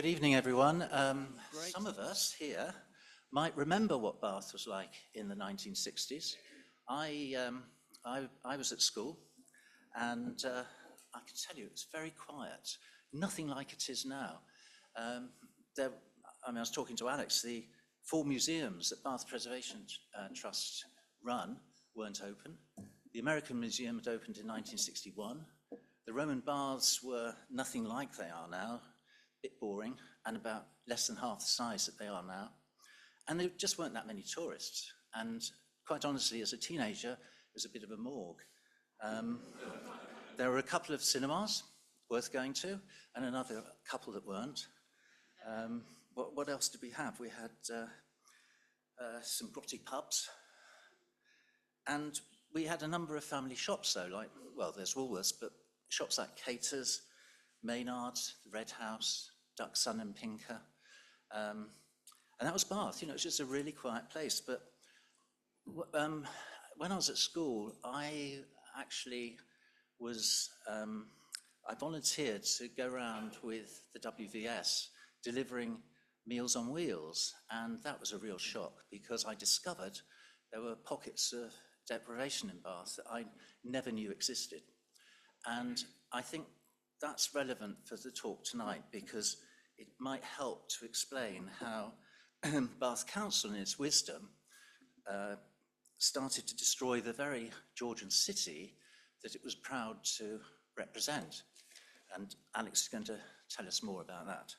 Good evening, everyone. Some of us here might remember what Bath was like in the 1960s. I was at school, and I can tell you it's very quiet, nothing like it is now. I was talking to Alex, the 4 museums that Bath Preservation Trust run weren't open. The American Museum had opened in 1961. The Roman baths were nothing like they are now, a bit boring, and about less than half the size that they are now. And there just weren't that many tourists. And quite honestly, as a teenager, it was a bit of a morgue. There were a couple of cinemas worth going to, and another couple that weren't. What else did we have? We had some grotty pubs. And we had a number of family shops, though, like, well, there's Woolworths, but shops like Cater's, Maynard's, the Red House, Duck, Sun and Pinker. And that was Bath. It was just a really quiet place. But when I was at school, I actually I volunteered to go around with the WVS delivering Meals on Wheels. And that was a real shock because I discovered there were pockets of deprivation in Bath that I never knew existed. And I think that's relevant for the talk tonight because it might help to explain how Bath Council, in its wisdom, started to destroy the very Georgian city that it was proud to represent. And Alex is going to tell us more about that.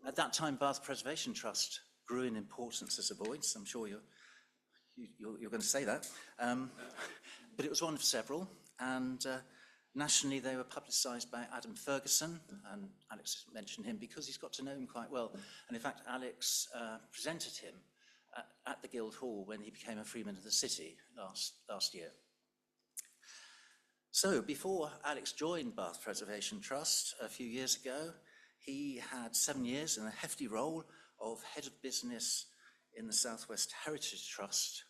At that time, Bath Preservation Trust grew in importance as a voice. I'm sure you're going to say that. But it was one of several. And nationally, they were publicised by Adam Fergusson, and Alex mentioned him because he's got to know him quite well. And in fact, Alex presented him at the Guildhall when he became a Freeman of the City last year. So before Alex joined Bath Preservation Trust a few years ago, he had 7 years in a hefty role of head of business in the South West Heritage Trust.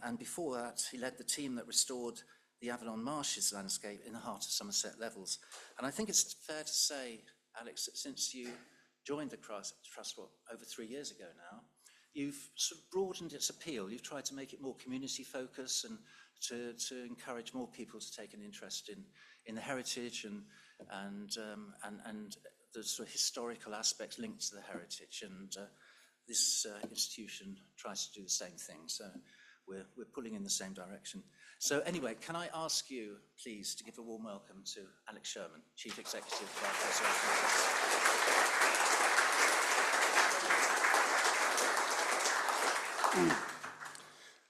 And before that, he led the team that restored the Avalon Marshes landscape in the heart of Somerset Levels. And I think it's fair to say, Alex, that since you joined the trust, over 3 years ago now, you've sort of broadened its appeal. You've tried to make it more community focused and to encourage more people to take an interest in the heritage and the sort of historical aspects linked to the heritage. And this institution tries to do the same thing. So we're pulling in the same direction. So anyway, can I ask you, please, to give a warm welcome to Alex Sherman, Chief Executive of our Preservation.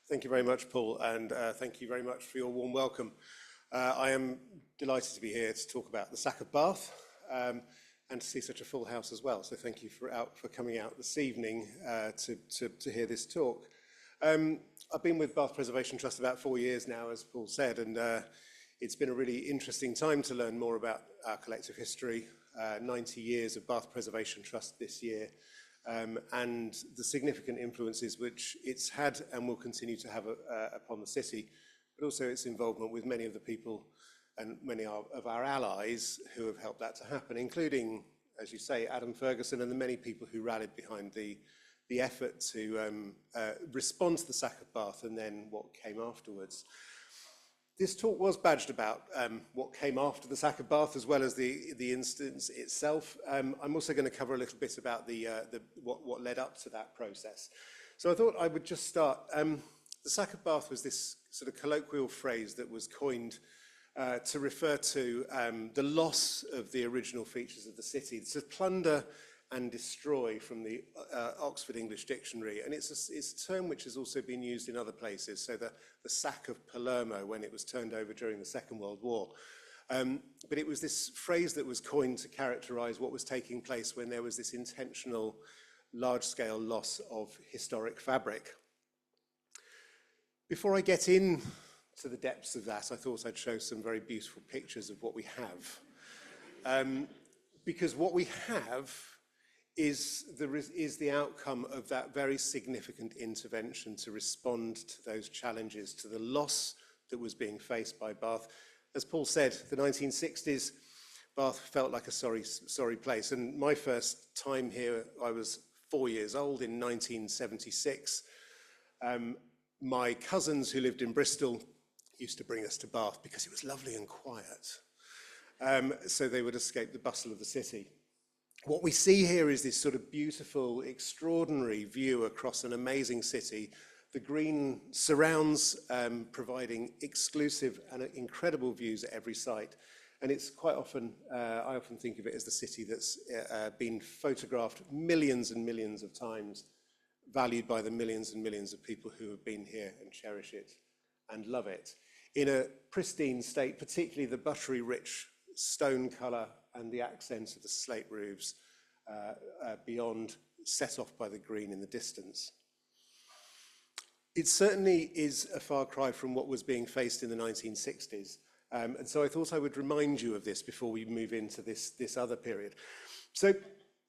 Thank you very much, Paul, and thank you very much for your warm welcome. I am delighted to be here to talk about the sack of Bath and to see such a full house as well. So thank you for coming out this evening to hear this talk. I've been with Bath Preservation Trust about 4 years now, as Paul said, and it's been a really interesting time to learn more about our collective history, 90 years of Bath Preservation Trust this year, and the significant influences which it's had and will continue to have upon the city, but also its involvement with many of the people and many of our allies who have helped that to happen, including, as you say, Adam Fergusson and the many people who rallied behind the effort to respond to the sack of Bath and then what came afterwards. This talk was badged about what came after the sack of Bath as well as the instance itself. I'm also going to cover a little bit about what led up to that process. So I thought I would just start. The sack of Bath was this sort of colloquial phrase that was coined to refer to the loss of the original features of the city, to plunder and destroy from the Oxford English Dictionary. And it's a term which has also been used in other places. So the sack of Palermo when it was turned over during the Second World War. But it was this phrase that was coined to characterize what was taking place when there was this intentional large-scale loss of historic fabric. Before I get into the depths of that, I thought I'd show some very beautiful pictures of what we have. Because what we have is the outcome of that very significant intervention to respond to those challenges, to the loss that was being faced by Bath. As Paul said, the 1960s Bath felt like a sorry place. And my first time here, I was 4 years old in 1976. My cousins who lived in Bristol used to bring us to Bath because it was lovely and quiet. So they would escape the bustle of the city. What we see here is this sort of beautiful, extraordinary view across an amazing city. The green surrounds, providing exclusive and incredible views at every site. And it's quite often, I often think of it as the city that's been photographed millions and millions of times, valued by the millions and millions of people who have been here and cherish it and love it. In a pristine state, particularly the buttery-rich stone colour and the accents of the slate roofs beyond, set off by the green in the distance. It certainly is a far cry from what was being faced in the 1960s. And so I thought I would remind you of this before we move into this other period. So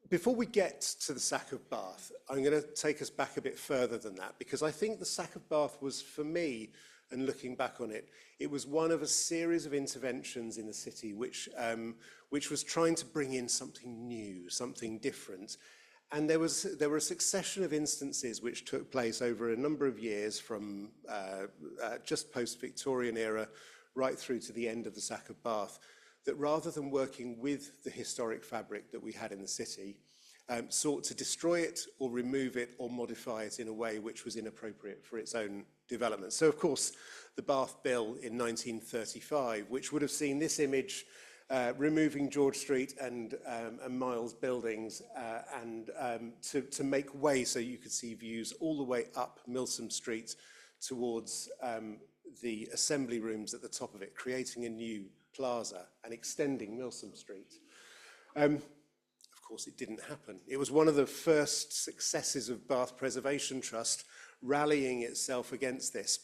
before we get to the sack of Bath, I'm going to take us back a bit further than that, because I think the sack of Bath was, for me, and looking back on it, it was one of a series of interventions in the city which was trying to bring in something new, something different. And there were a succession of instances which took place over a number of years from just post-Victorian era right through to the end of the sack of Bath, that rather than working with the historic fabric that we had in the city, sought to destroy it or remove it or modify it in a way which was inappropriate for its own development. So, of course, the Bath Bill in 1935, which would have seen this image removing George Street and Miles buildings to make way so you could see views all the way up Milsom Street towards the assembly rooms at the top of it, creating a new plaza and extending Milsom Street. Of course, it didn't happen. It was one of the first successes of Bath Preservation Trust rallying itself against this.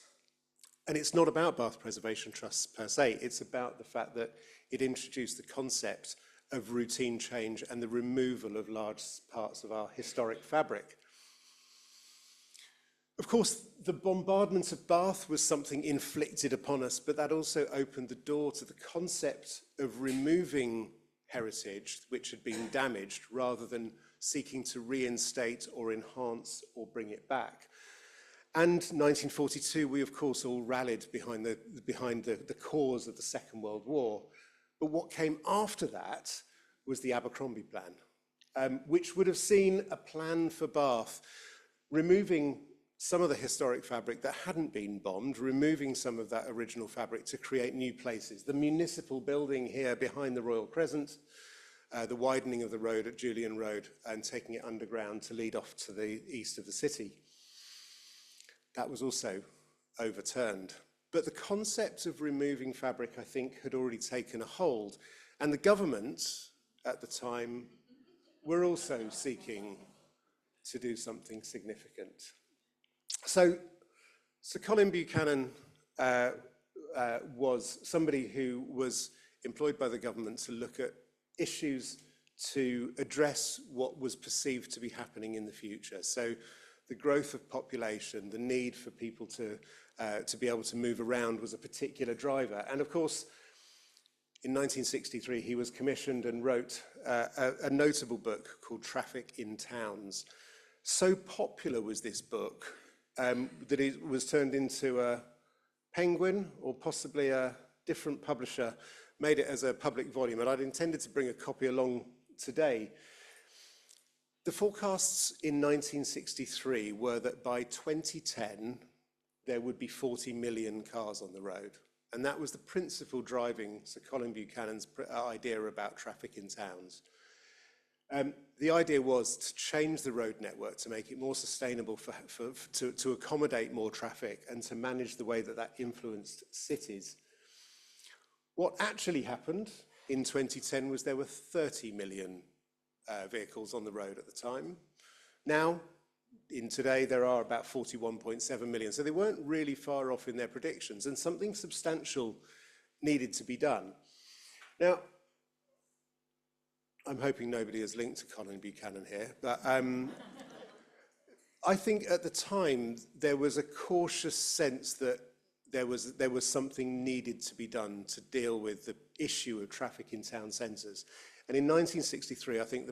And it's not about Bath Preservation Trusts per se, it's about the fact that it introduced the concept of routine change and the removal of large parts of our historic fabric. Of course, the bombardment of Bath was something inflicted upon us, but that also opened the door to the concept of removing heritage which had been damaged rather than seeking to reinstate or enhance or bring it back. And 1942, we of course all rallied behind the cause of the Second World War. But what came after that was the Abercrombie Plan, which would have seen a plan for Bath, removing some of the historic fabric that hadn't been bombed, removing some of that original fabric to create new places. The municipal building here behind the Royal Crescent, the widening of the road at Julian Road and taking it underground to lead off to the east of the city. That was also overturned. But the concept of removing fabric, I think, had already taken a hold. And the government at the time were also seeking to do something significant. So Sir Colin Buchanan was somebody who was employed by the government to look at issues to address what was perceived to be happening in the future. So the growth of population, the need for people to be able to move around was a particular driver. And of course, in 1963, he was commissioned and wrote a notable book called Traffic in Towns. So popular was this book that it was turned into a Penguin, or possibly a different publisher, made it as a public volume. And I'd intended to bring a copy along today. The forecasts in 1963 were that by 2010, there would be 40 million cars on the road. And that was the principle driving Sir Colin Buchanan's idea about traffic in towns. The idea was to change the road network to make it more sustainable to accommodate more traffic and to manage the way that that influenced cities. What actually happened in 2010 was there were 30 million vehicles on the road at the time. Now, in today, there are about 41.7 million. So they weren't really far off in their predictions, and something substantial needed to be done. Now, I'm hoping nobody has linked to Colin Buchanan here, but I think at the time there was a cautious sense that there was something needed to be done to deal with the issue of traffic in town centres. And in 1963, I think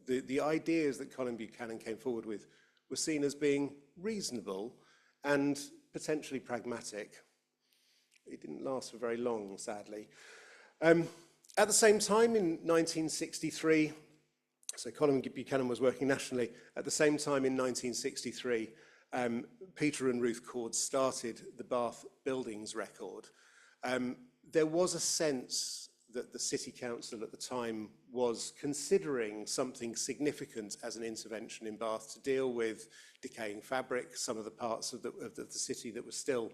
the ideas that Colin Buchanan came forward with were seen as being reasonable and potentially pragmatic. It didn't last for very long, sadly. At the same time, in 1963, so Colin Buchanan was working nationally. At the same time, in 1963, Peter and Ruth Cord started the Bath Buildings Record. There was a sense that the City Council at the time was considering something significant as an intervention in Bath to deal with decaying fabric, some of the parts of the city that were still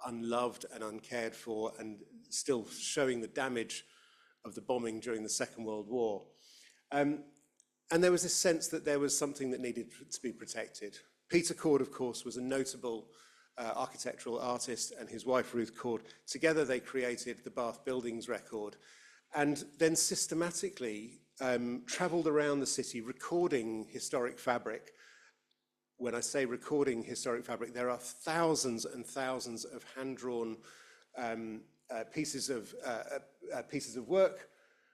unloved and uncared for and still showing the damage of the bombing during the Second World War. And there was this sense that there was something that needed to be protected. Peter Cord, of course, was a notable architectural artist, and his wife Ruth Cord. Together they created the Bath Buildings Record and then systematically travelled around the city recording historic fabric. When I say recording historic fabric, there are thousands and thousands of hand-drawn pieces of work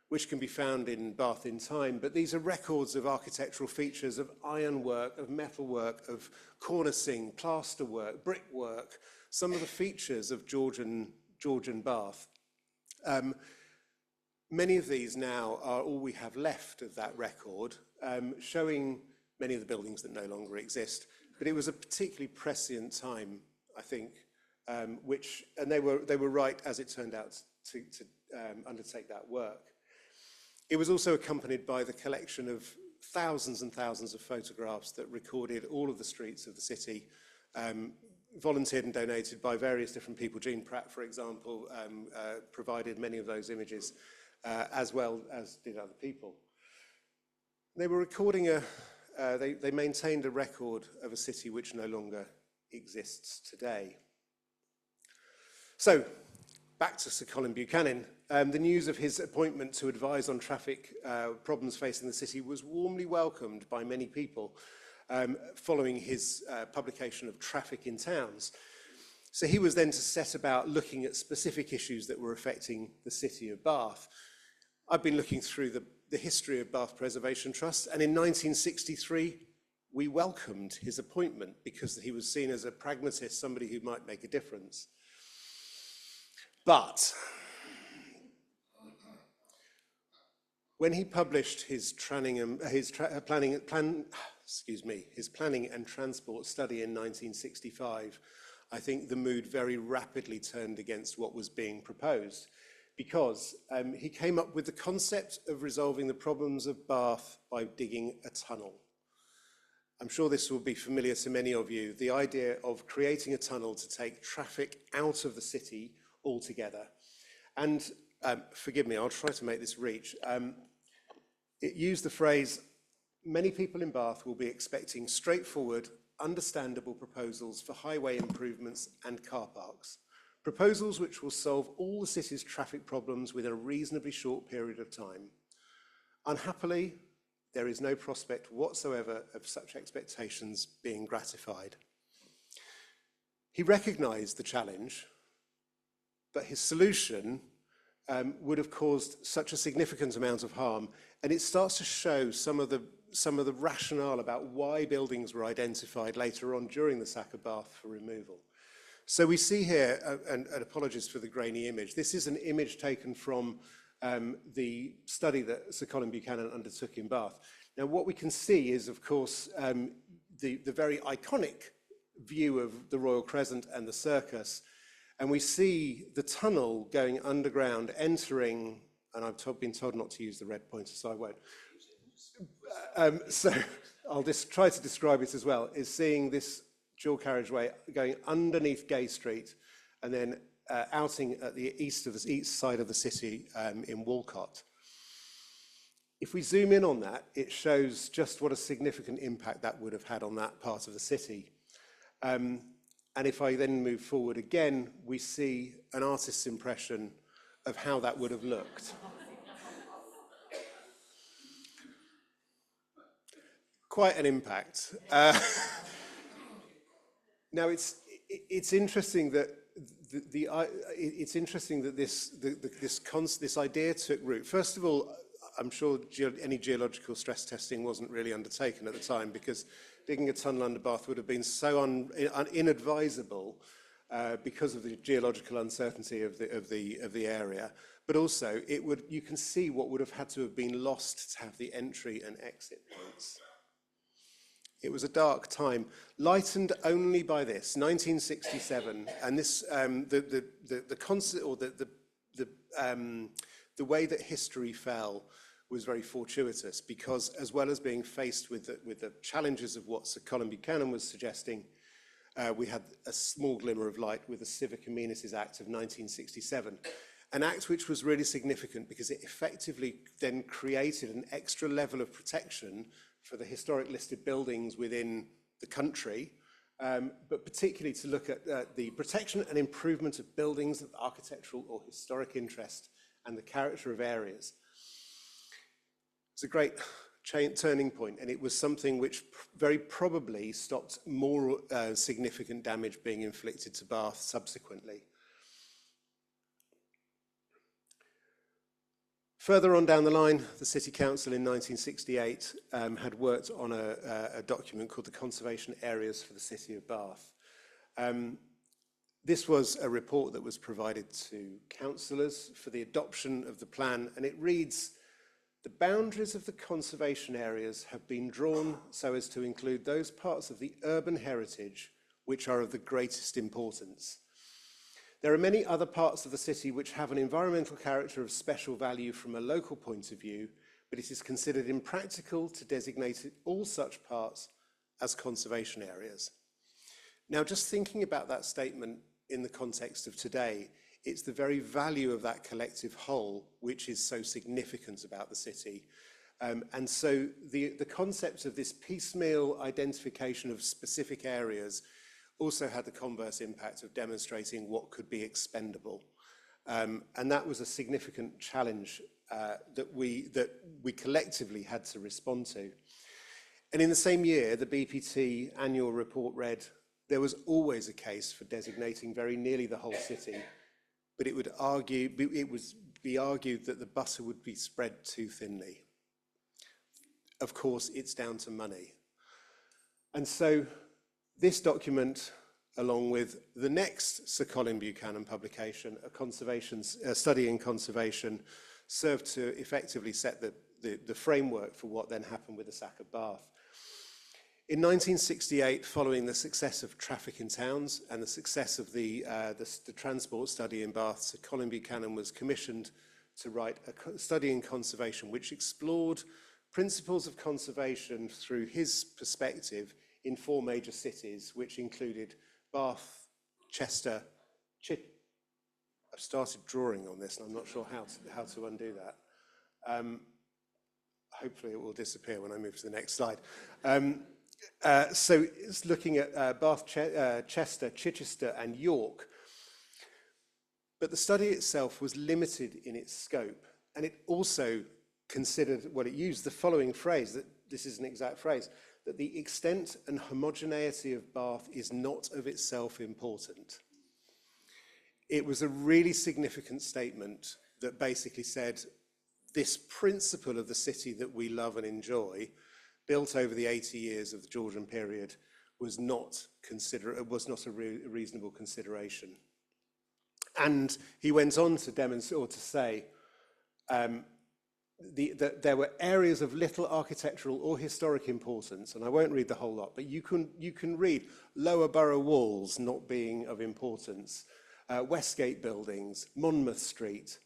which can be found in Bath in time, but these are records of architectural features, of ironwork, of metalwork, of cornicing, plasterwork, brickwork, some of the features of Georgian Bath. Many of these now are all we have left of that record, showing many of the buildings that no longer exist. But it was a particularly prescient time, I think, and they were right, as it turned out, to undertake that work. It was also accompanied by the collection of thousands and thousands of photographs that recorded all of the streets of the city, volunteered and donated by various different people. Jean Pratt, for example, provided many of those images, as well as did other people. They were recording they maintained a record of a city which no longer exists today. So, back to Sir Colin Buchanan. The news of his appointment to advise on traffic problems facing the city was warmly welcomed by many people following his publication of Traffic in Towns. So he was then to set about looking at specific issues that were affecting the city of Bath. I've been looking through the history of Bath Preservation Trust, and in 1963 we welcomed his appointment because he was seen as a pragmatist, somebody who might make a difference. But when he published his planning and transport study in 1965, I think the mood very rapidly turned against what was being proposed, because he came up with the concept of resolving the problems of Bath by digging a tunnel. I'm sure this will be familiar to many of you, the idea of creating a tunnel to take traffic out of the city altogether. And forgive me, I'll try to make this reach. It used the phrase, many people in Bath will be expecting straightforward, understandable proposals for highway improvements and car parks. Proposals which will solve all the city's traffic problems within a reasonably short period of time. Unhappily, there is no prospect whatsoever of such expectations being gratified. He recognised the challenge, but his solution would have caused such a significant amount of harm, and it starts to show some of the rationale about why buildings were identified later on during the sack of Bath for removal. So we see here, and apologies for the grainy image, this is an image taken from the study that Sir Colin Buchanan undertook in Bath. Now what we can see is, of course, the very iconic view of the Royal Crescent and the circus, and we see the tunnel going underground, entering, and I've been told not to use the red pointer, so I won't. So I'll just try to describe it as well, is seeing this dual carriageway going underneath Gay Street and then outing at the east side of the city in Walcott. If we zoom in on that, it shows just what a significant impact that would have had on that part of the city. And if I then move forward again, we see an artist's impression of how that would have looked. Quite an impact. Now it's interesting that it's interesting that this idea took root. First of all, I'm sure any geological stress testing wasn't really undertaken at the time, because digging a tunnel under Bath would have been so inadvisable because of the geological uncertainty of the area. But also, you can see what would have had to have been lost to have the entry and exit points. It was a dark time, lightened only by this, 1967, and this the concept, or the way that history fell was very fortuitous, because as well as being faced with the challenges of what Sir Colin Buchanan was suggesting, we had a small glimmer of light with the Civic Amenities Act of 1967, an act which was really significant because it effectively then created an extra level of protection for the historic listed buildings within the country, but particularly to look at the protection and improvement of buildings of architectural or historic interest and the character of areas. It's a great turning point, and it was something which very probably stopped more significant damage being inflicted to Bath subsequently. Further on down the line, the City Council in 1968 had worked on a document called the Conservation Areas for the City of Bath. This was a report that was provided to councillors for the adoption of the plan, and it reads, "The boundaries of the conservation areas have been drawn so as to include those parts of the urban heritage which are of the greatest importance. There are many other parts of the city which have an environmental character of special value from a local point of view, but it is considered impractical to designate all such parts as conservation areas." Now, just thinking about that statement in the context of today, it's the very value of that collective whole which is so significant about the city. And so the concept of this piecemeal identification of specific areas also had the converse impact of demonstrating what could be expendable. And that was a significant challenge that we collectively had to respond to. And in the same year, the BPT annual report read, "There was always a case for designating very nearly the whole city, but it would be argued that the butter would be spread too thinly." Of course, it's down to money. And so this document, along with the next Sir Colin Buchanan publication, a study in conservation, served to effectively set the framework for what then happened with the sack of Bath. In 1968, following the success of Traffic in Towns and the success of the transport study in Bath, Sir Colin Buchanan was commissioned to write a study in conservation which explored principles of conservation through his perspective in 4 major cities, which included Bath, Chester, I've started drawing on this and I'm not sure how to undo that. Hopefully it will disappear when I move to the next slide. So it's looking at Bath, Chester, Chichester and York. But the study itself was limited in its scope, and it also considered, it used the following phrase, that this is an exact phrase, that the extent and homogeneity of Bath is not of itself important. It was a really significant statement that basically said this principle of the city that we love and enjoy, built over the 80 years of the Georgian period, was not a reasonable consideration. And he went on to demonstrate, or to say, that there were areas of little architectural or historic importance, and I won't read the whole lot, but you can read Lower Borough walls not being of importance, Westgate buildings, Monmouth Street,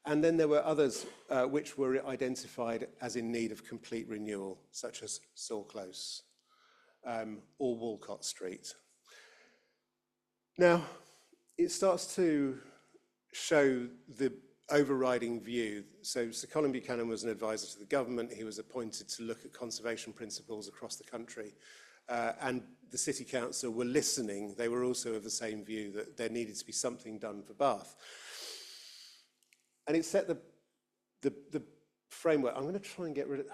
and then there were others which were identified as in need of complete renewal, such as Saw Close or Walcott Street. Now, it starts to show the overriding view. So Sir Colin Buchanan was an advisor to the government. He was appointed to look at conservation principles across the country. And the City Council were listening. They were also of the same view that there needed to be something done for Bath. And it set the framework. I'm going to try and get rid of...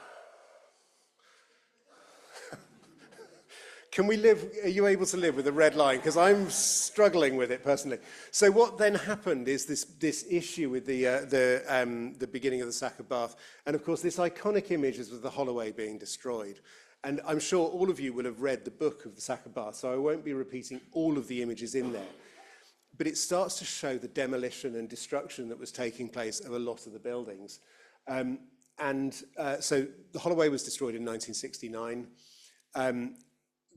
Can we live, are you able to live with a red line? Because I'm struggling with it personally. So what then happened is this issue with the beginning of the sack of Bath. And of course, this iconic image is of the Holloway being destroyed. And I'm sure all of you will have read the book of the sack of Bath, so I won't be repeating all of the images in there. But it starts to show the demolition and destruction that was taking place of a lot of the buildings. So the Holloway was destroyed in 1969.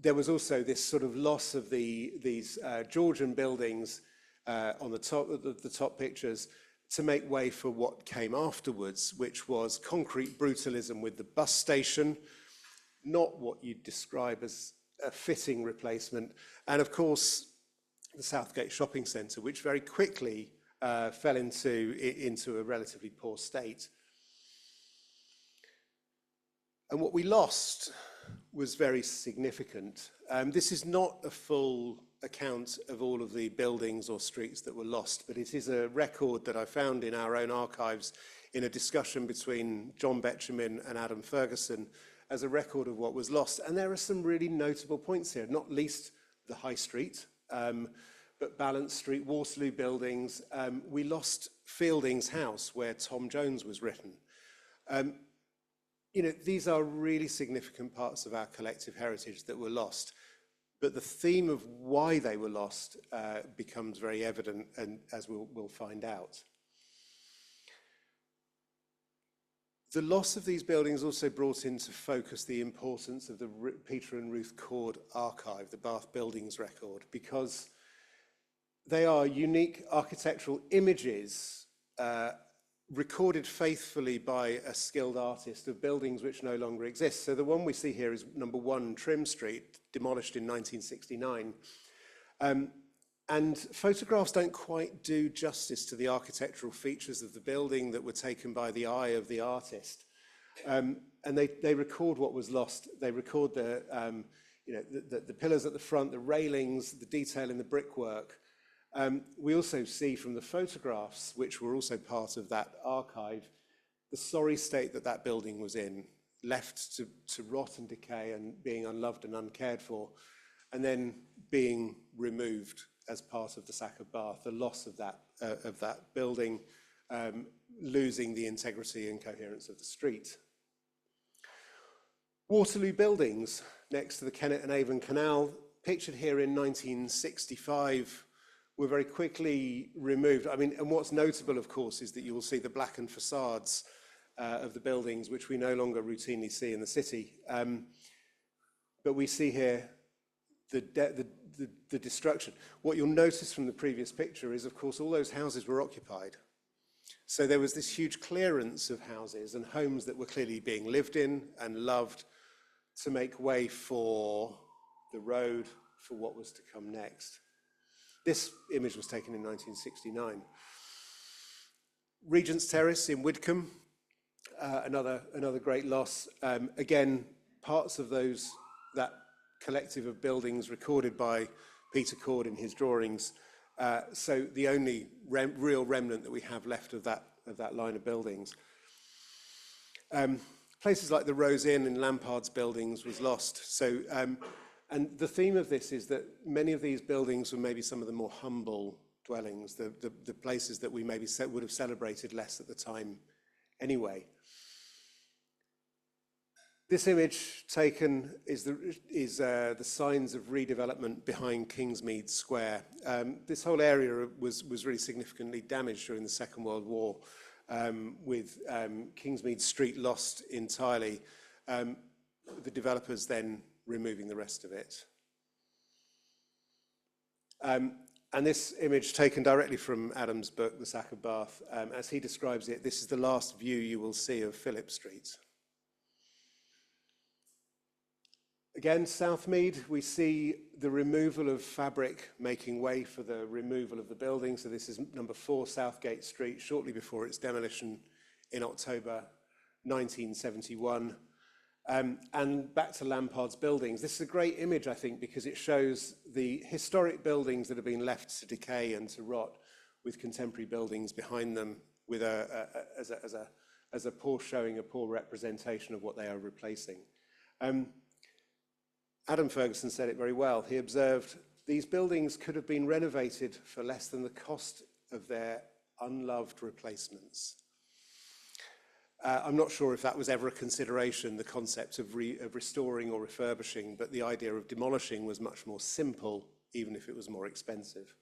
There was also this sort of loss of these Georgian buildings on the top pictures to make way for what came afterwards, which was concrete brutalism with the bus station, not what you'd describe as a fitting replacement, and of course the Southgate shopping centre, which very quickly fell into a relatively poor state. And what we lost was very significant. This is not a full account of all of the buildings or streets that were lost, but it is a record that I found in our own archives in a discussion between John Betjeman and Adam Fergusson as a record of what was lost. And there are some really notable points here, not least the High Street, but Balance Street, Waterloo buildings. We lost Fielding's house where Tom Jones was written. You know, these are really significant parts of our collective heritage that were lost, but the theme of why they were lost becomes very evident, and as we'll find out. The loss of these buildings also brought into focus the importance of the Peter and Ruth Cord archive, the Bath Buildings Record, because they are unique architectural images recorded faithfully by a skilled artist of buildings which no longer exist. So the one we see here is number 1 Trim Street, demolished in 1969. And photographs don't quite do justice to the architectural features of the building that were taken by the eye of the artist. And they record what was lost. They record the pillars at the front, the railings, the detail in the brickwork. We also see from the photographs, which were also part of that archive, the sorry state that that building was in, left to rot and decay and being unloved and uncared for, and then being removed as part of the sack of Bath, the loss of that building, losing the integrity and coherence of the street. Waterloo buildings next to the Kennet and Avon Canal, pictured here in 1965, were very quickly removed. I mean, and what's notable, of course, is that you will see the blackened facades of the buildings, which we no longer routinely see in the city. But we see here the destruction. What you'll notice from the previous picture is, of course, all those houses were occupied. So there was this huge clearance of houses and homes that were clearly being lived in and loved to make way for the road for what was to come next. This image was taken in 1969. Regent's Terrace in Widcombe, another great loss. Again, parts of that collective of buildings recorded by Peter Cord in his drawings. So the only real remnant that we have left of that line of buildings. Places like the Rose Inn and Lampard's buildings was lost. So, and the theme of this is that many of these buildings were maybe some of the more humble dwellings, the places that we maybe would have celebrated less at the time anyway. This image taken is the signs of redevelopment behind Kingsmead Square. This whole area was really significantly damaged during the Second World War, with Kingsmead Street lost entirely. The developers then removing the rest of it. And this image taken directly from Adam's book, The Sack of Bath, as he describes it, this is the last view you will see of Phillip Street. Again, Southmead, we see the removal of fabric making way for the removal of the building. So this is number 4 Southgate Street, shortly before its demolition in October 1971. And back to Lampard's buildings. This is a great image, I think, because it shows the historic buildings that have been left to decay and to rot, with contemporary buildings behind them, with as a poor showing, a poor representation of what they are replacing. Adam Fergusson said it very well. He observed, these buildings could have been renovated for less than the cost of their unloved replacements. I'm not sure if that was ever a consideration, the concept of restoring or refurbishing, but the idea of demolishing was much more simple, even if it was more expensive.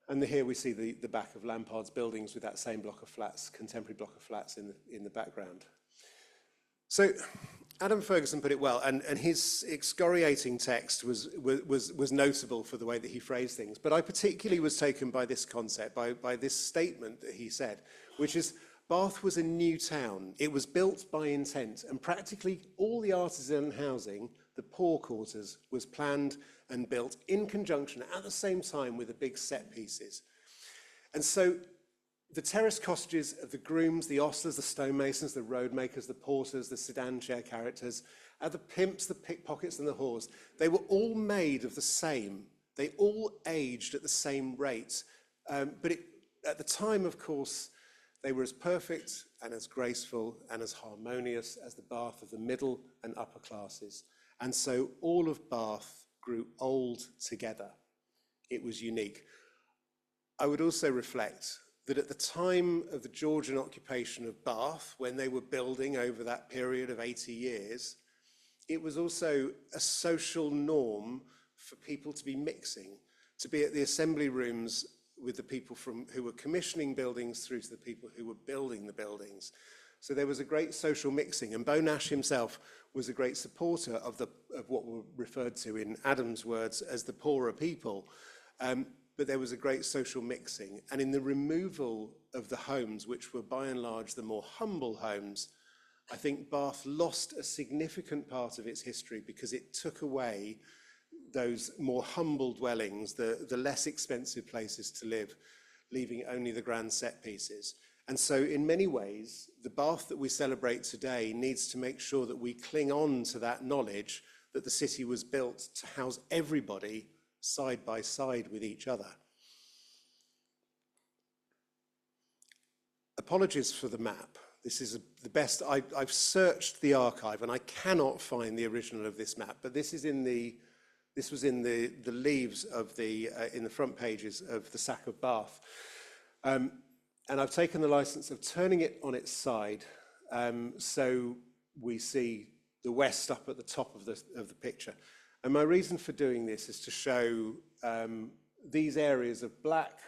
And here we see the back of Lampard's buildings with that same block of flats, contemporary block of flats in the background. So Adam Fergusson put it well, and his excoriating text was notable for the way that he phrased things. But I particularly was taken by this concept, by this statement that he said, which is, Bath was a new town. It was built by intent, and practically all the artisan housing, the poor quarters, was planned and built in conjunction at the same time with the big set pieces. And so the terrace cottages of the grooms, the ostlers, the stonemasons, the road makers, the porters, the sedan chair characters, the pimps, the pickpockets and the whores, they were all made of the same. They all aged at the same rate. But at the time, of course, they were as perfect and as graceful and as harmonious as the Bath of the middle and upper classes. And so all of Bath grew old together. It was unique. I would also reflect that at the time of the Georgian occupation of Bath, when they were building over that period of 80 years, it was also a social norm for people to be mixing, to be at the assembly rooms with the people who were commissioning buildings through to the people who were building the buildings. So there was a great social mixing, and Beau Nash himself was a great supporter of what were referred to in Adam's words as the poorer people. But there was a great social mixing. And in the removal of the homes, which were by and large the more humble homes, I think Bath lost a significant part of its history because it took away those more humble dwellings, the less expensive places to live, leaving only the grand set pieces. And so in many ways, the Bath that we celebrate today needs to make sure that we cling on to that knowledge that the city was built to house everybody side by side with each other. Apologies for the map. This is the best. I've searched the archive and I cannot find the original of this map, but this was in the leaves of in the front pages of the Sack of Bath. And I've taken the license of turning it on its side so we see the west up at the top of the picture. And my reason for doing this is to show these areas of black.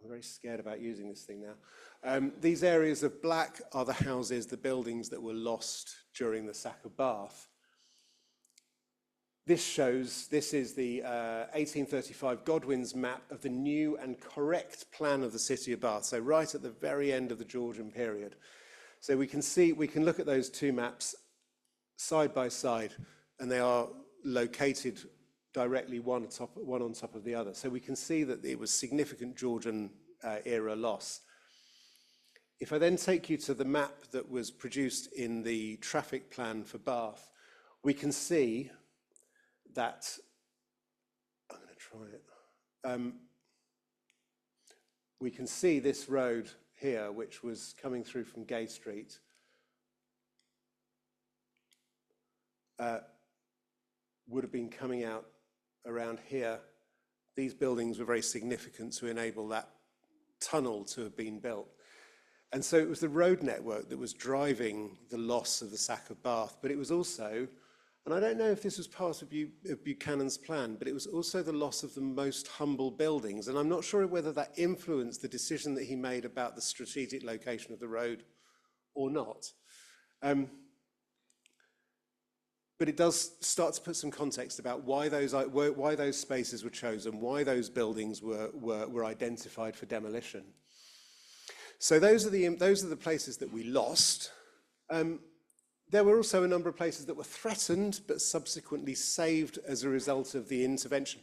I'm very scared about using this thing now. These areas of black are the houses, the buildings that were lost during the Sack of Bath. This is the 1835 Godwin's map of the new and correct plan of the city of Bath, so right at the very end of the Georgian period. So we can look at those two maps side by side, and they are located directly one on top of the other. So we can see that it was significant Georgian era loss. If I then take you to the map that was produced in the traffic plan for Bath, we can see that, I'm going to try it. We can see this road here, which was coming through from Gay Street, would have been coming out around here. These buildings were very significant to enable that tunnel to have been built. And so it was the road network that was driving the loss of the Sack of Bath, but it was also, and I don't know if this was part of Buchanan's plan, but it was also the loss of the most humble buildings. And I'm not sure whether that influenced the decision that he made about the strategic location of the road or not. But it does start to put some context about why those spaces were chosen, why those buildings were identified for demolition. So those are the places that we lost. There were also a number of places that were threatened, but subsequently saved as a result of the intervention.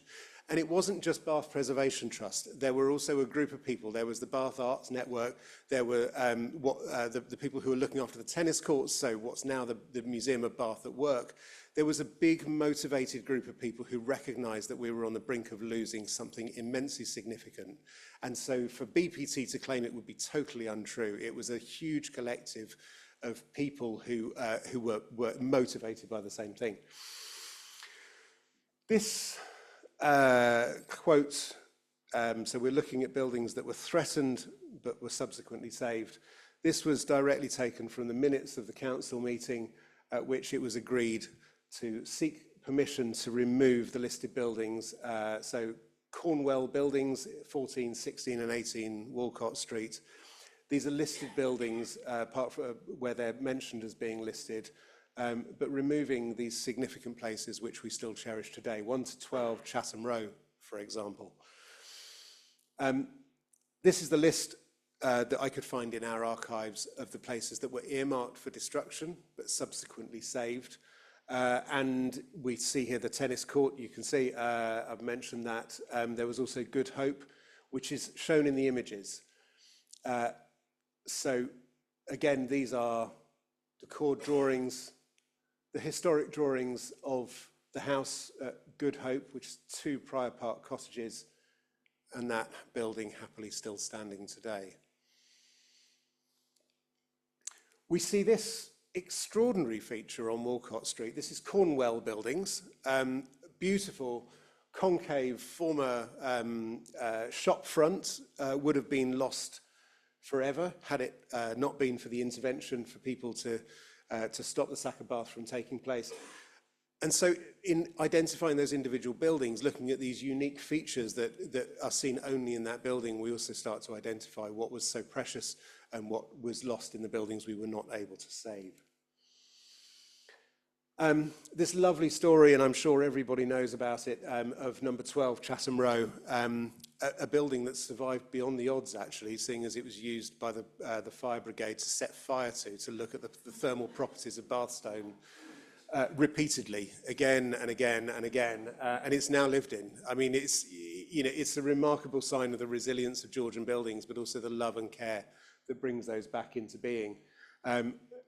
And it wasn't just Bath Preservation Trust. There were also a group of people. There was the Bath Arts Network. There were the people who were looking after the tennis courts, so what's now the Museum of Bath at Work. There was a big motivated group of people who recognised that we were on the brink of losing something immensely significant. And so for BPT to claim it would be totally untrue. It was a huge collective of people who were motivated by the same thing. This quote, so we're looking at buildings that were threatened but were subsequently saved. This was directly taken from the minutes of the council meeting at which it was agreed to seek permission to remove the listed buildings. So Cornwell buildings, 14, 16 and 18 Walcott Street. These are listed buildings, apart from where they're mentioned as being listed, but removing these significant places which we still cherish today, 1 to 12 Chatham Row, for example. This is the list that I could find in our archives of the places that were earmarked for destruction, but subsequently saved. And we see here the tennis court. You can see, I've mentioned that. There was also Good Hope, which is shown in the images. So again, these are the core drawings, the historic drawings of the house at Good Hope, which is 2 Prior Park cottages, and that building happily still standing today. We see this extraordinary feature on Walcott Street. This is Cornwell buildings, beautiful concave former shop front, would have been lost forever had it not been for the intervention for people to stop the sack of Bath from taking place. And so in identifying those individual buildings, looking at these unique features that are seen only in that building, we also start to identify what was so precious and what was lost in the buildings we were not able to save. This lovely story, and I'm sure everybody knows about it, of number 12 Chatham Row, a building that survived beyond the odds, actually, seeing as it was used by the fire brigade to set fire to look at the thermal properties of Bathstone repeatedly, again and again and again, and it's now lived in. I mean, it's a remarkable sign of the resilience of Georgian buildings, but also the love and care that brings those back into being.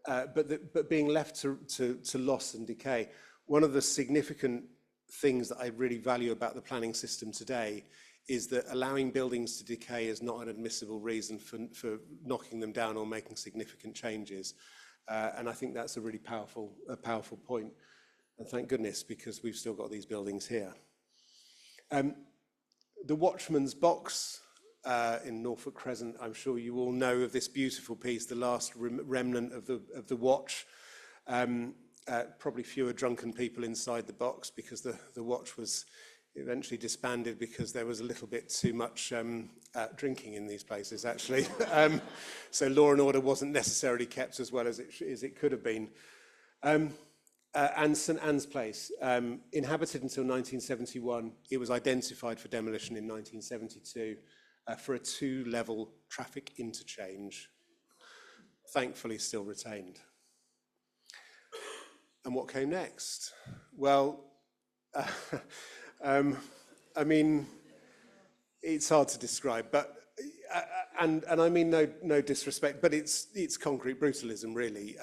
But being left to loss and decay. One of the significant things that I really value about the planning system today is that allowing buildings to decay is not an admissible reason for knocking them down or making significant changes. And I think that's a really powerful point. And thank goodness, because we've still got these buildings here. The Watchman's Box in Norfolk Crescent, I'm sure you all know of this beautiful piece, the last remnant of the watch. Probably fewer drunken people inside the box, because the watch was eventually disbanded because there was a little bit too much drinking in these places, actually. So law and order wasn't necessarily kept as well as it could have been. And St Anne's Place, inhabited until 1971, it was identified for demolition in 1972 for a 2-level traffic interchange, thankfully still retained. And what came next? Well, I mean, it's hard to describe, but and I mean no disrespect, but it's concrete brutalism, really.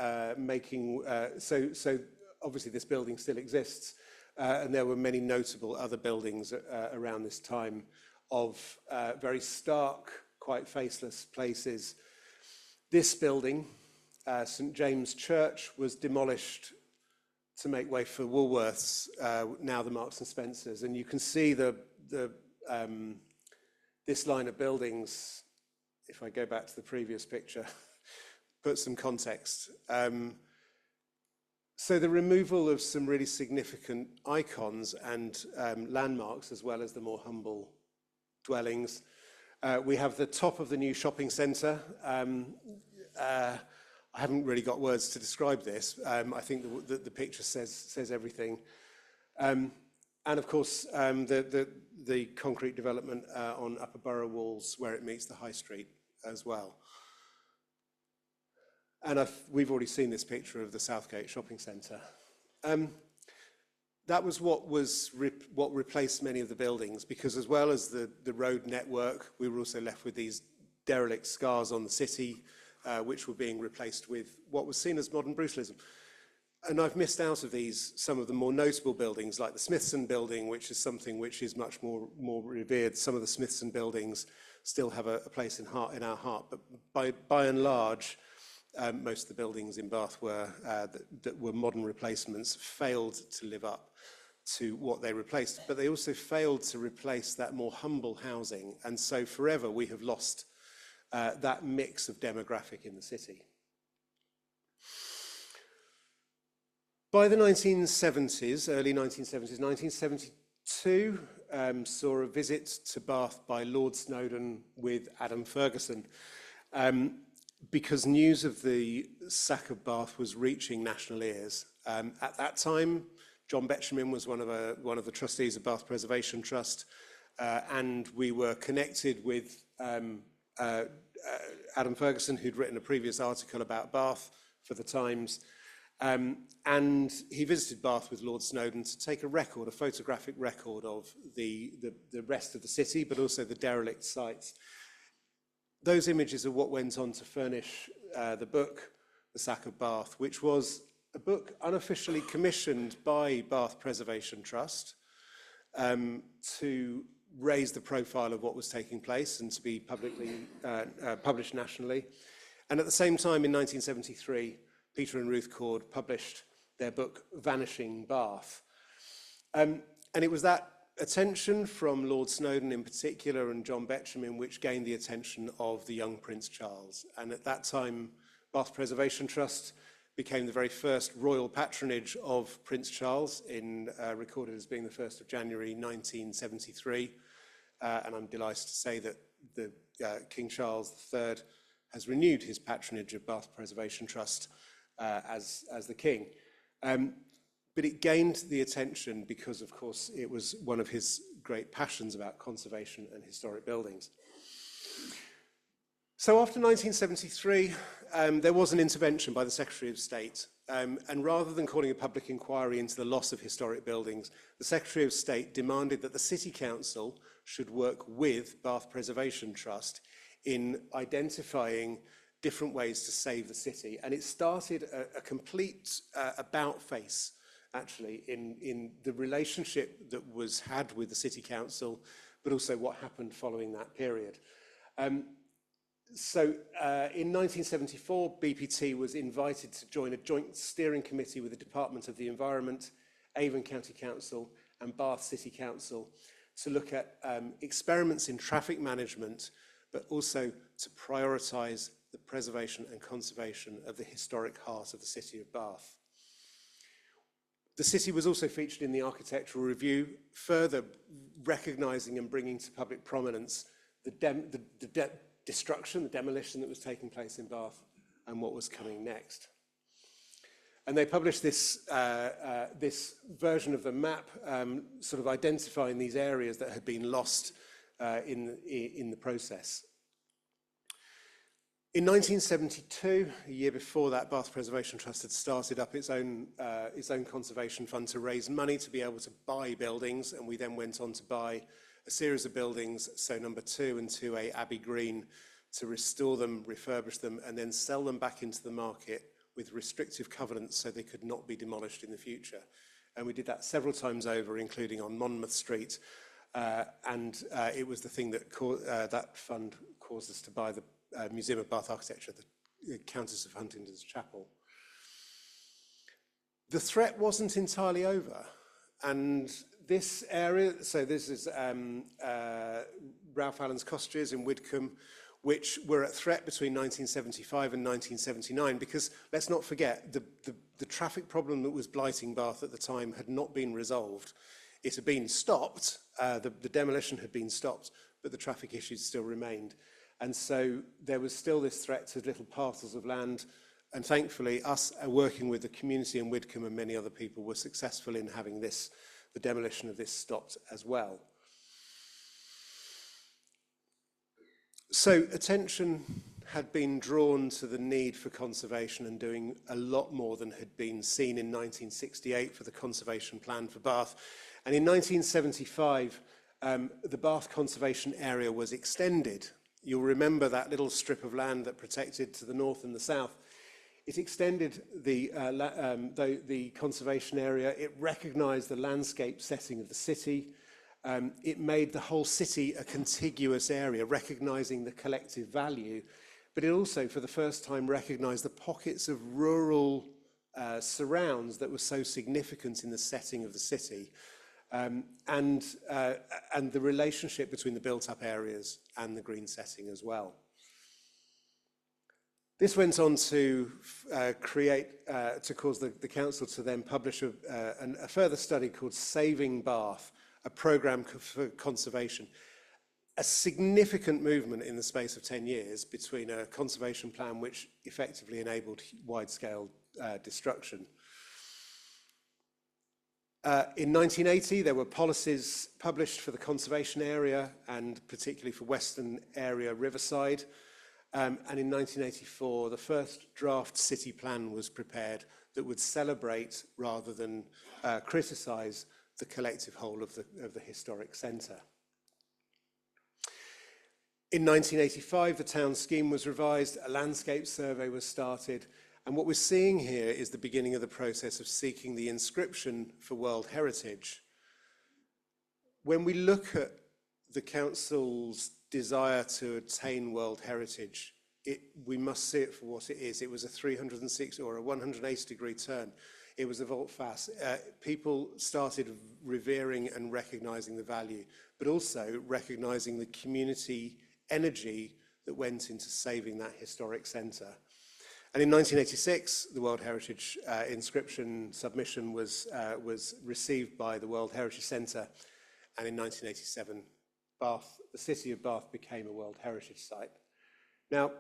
So obviously this building still exists, and there were many notable other buildings around this time of very stark, quite faceless places. This building, St James Church, was demolished to make way for Woolworths, now the Marks and Spencers, and you can see this line of buildings. If I go back to the previous picture, put some context. So the removal of some really significant icons and landmarks, as well as the more humble dwellings. We have the top of the new shopping centre. I haven't really got words to describe this. I think the picture says everything. And of course, the concrete development on Upper Borough Walls, where it meets the High Street as well. And we've already seen this picture of the Southgate Shopping Centre. That was what replaced many of the buildings, because as well as the road network, we were also left with these derelict scars on the city, which were being replaced with what was seen as modern brutalism. And I've missed out of these some of the more notable buildings, like the Smithson building, which is something which is much more revered. Some of the Smithson buildings still have a place in our heart, but by and large, most of the buildings in Bath were, that were modern replacements failed to live up to what they replaced, but they also failed to replace that more humble housing. And so forever we have lost that mix of demographic in the city. By the 1970s, early 1970s, 1972 saw a visit to Bath by Lord Snowdon with Adam Fergusson, because news of the sack of Bath was reaching national ears. At that time, John Betjeman was one of the trustees of Bath Preservation Trust, and we were connected with Adam Fergusson, who'd written a previous article about Bath for the Times, and he visited Bath with Lord Snowdon to take a photographic record of the rest of the city, but also the derelict sites. Those images are what went on to furnish the book, The Sack of Bath, which was a book unofficially commissioned by Bath Preservation Trust to raise the profile of what was taking place and to be publicly published nationally. And at the same time, in 1973, Peter and Ruth Cord published their book, Vanishing Bath. And it was that attention from Lord Snowdon in particular and John Betjeman which gained the attention of the young Prince Charles. And at that time, Bath Preservation Trust became the very first royal patronage of Prince Charles, recorded as being the 1st of January 1973. And I'm delighted to say that King Charles III has renewed his patronage of Bath Preservation Trust as the King. But it gained the attention because, of course, it was one of his great passions about conservation and historic buildings. So after 1973, there was an intervention by the Secretary of State. And rather than calling a public inquiry into the loss of historic buildings, the Secretary of State demanded that the City Council should work with Bath Preservation Trust in identifying different ways to save the city. And it started a complete about-face, actually, in the relationship that was had with the City Council, but also what happened following that period. So in 1974, BPT was invited to join a joint steering committee with the Department of the Environment, Avon County Council and Bath City Council to look at experiments in traffic management, but also to prioritise the preservation and conservation of the historic heart of the city of Bath. The city was also featured in the Architectural Review, further recognising and bringing to public prominence the destruction, the demolition that was taking place in Bath and what was coming next. And they published this, this version of the map, sort of identifying these areas that had been lost in the process. In 1972, a year before that, Bath Preservation Trust had started up its own conservation fund to raise money to be able to buy buildings, and we then went on to buy a series of buildings, so number 2 and 2A Abbey Green, to restore them, refurbish them, and then sell them back into the market with restrictive covenants so they could not be demolished in the future. And we did that several times over, including on Monmouth Street, and it was the thing that that fund caused us to buy the Museum of Bath Architecture, the Countess of Huntingdon's Chapel. The threat wasn't entirely over, and this area, so this is Ralph Allen's cottages in Widcombe, which were at threat between 1975 and 1979, because let's not forget, the traffic problem that was blighting Bath at the time had not been resolved. It had been stopped, the demolition had been stopped, but the traffic issues still remained. And so there was still this threat to little parcels of land, and thankfully us working with the community in Widcombe and many other people were successful in having the demolition of this stopped as well. So attention had been drawn to the need for conservation and doing a lot more than had been seen in 1968 for the conservation plan for Bath. And in 1975, the Bath conservation area was extended. You'll remember that little strip of land that protected to the north and the south. It extended the conservation area. It recognised the landscape setting of the city. It made the whole city a contiguous area, recognising the collective value, but it also, for the first time, recognised the pockets of rural surrounds that were so significant in the setting of the city, and the relationship between the built-up areas and the green setting as well. This went on to cause the council to then publish a further study called Saving Bath, a programme for conservation. A significant movement in the space of 10 years between a conservation plan which effectively enabled wide-scale destruction. In 1980, there were policies published for the conservation area and particularly for Western area Riverside. And in 1984, the first draft city plan was prepared that would celebrate rather than criticise the collective whole of the historic centre. In 1985, the town scheme was revised, a landscape survey was started, and what we're seeing here is the beginning of the process of seeking the inscription for World Heritage. When we look at the council's desire to attain World Heritage, we must see it for what it is. It was a 360 or a 180-degree turn. It was a volte-face. People started revering and recognising the value, but also recognising the community energy that went into saving that historic centre. And in 1986, the World Heritage inscription submission was received by the World Heritage Centre, and in 1987, Bath, the city of Bath, became a World Heritage Site. Now,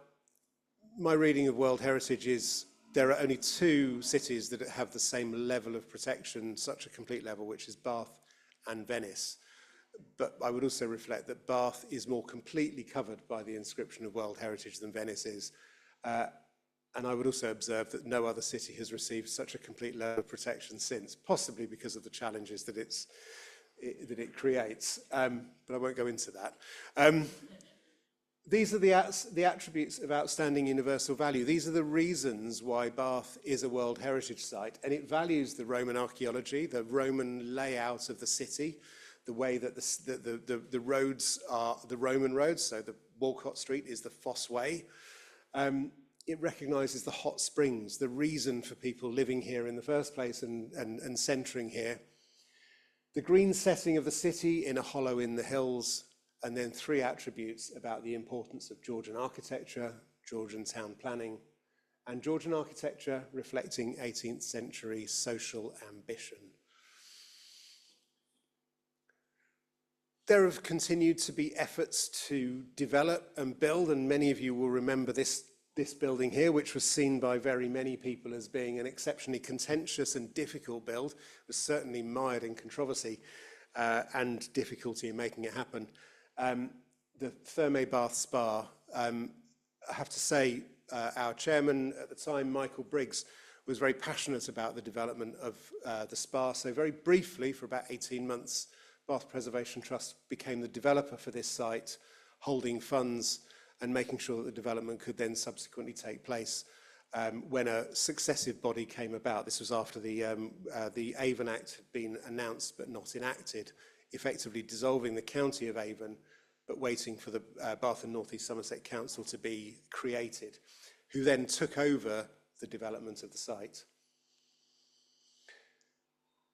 my reading of World Heritage is there are only two cities that have the same level of protection, such a complete level, which is Bath and Venice. But I would also reflect that Bath is more completely covered by the inscription of World Heritage than Venice is. And I would also observe that no other city has received such a complete level of protection since, possibly because of the challenges that it creates. But I won't go into that. These are the attributes of outstanding universal value. These are the reasons why Bath is a World Heritage Site, and it values the Roman archaeology, the Roman layout of the city, the way that the roads are the Roman roads, so the Walcott Street is the Fosse Way. It recognises the hot springs, the reason for people living here in the first place and centring here. The green setting of the city in a hollow in the hills, and then three attributes about the importance of Georgian architecture, Georgian town planning, and Georgian architecture reflecting 18th century social ambition. There have continued to be efforts to develop and build, and many of you will remember this building here, which was seen by very many people as being an exceptionally contentious and difficult build. It was certainly mired in controversy and difficulty in making it happen. The Thermae Bath Spa, I have to say, our chairman at the time, Michael Briggs, was very passionate about the development of the spa. So very briefly, for about 18 months, Bath Preservation Trust became the developer for this site, holding funds and making sure that the development could then subsequently take place when a successive body came about. This was after the Avon Act had been announced but not enacted, effectively dissolving the county of Avon, but waiting for the Bath and North East Somerset Council to be created, who then took over the development of the site.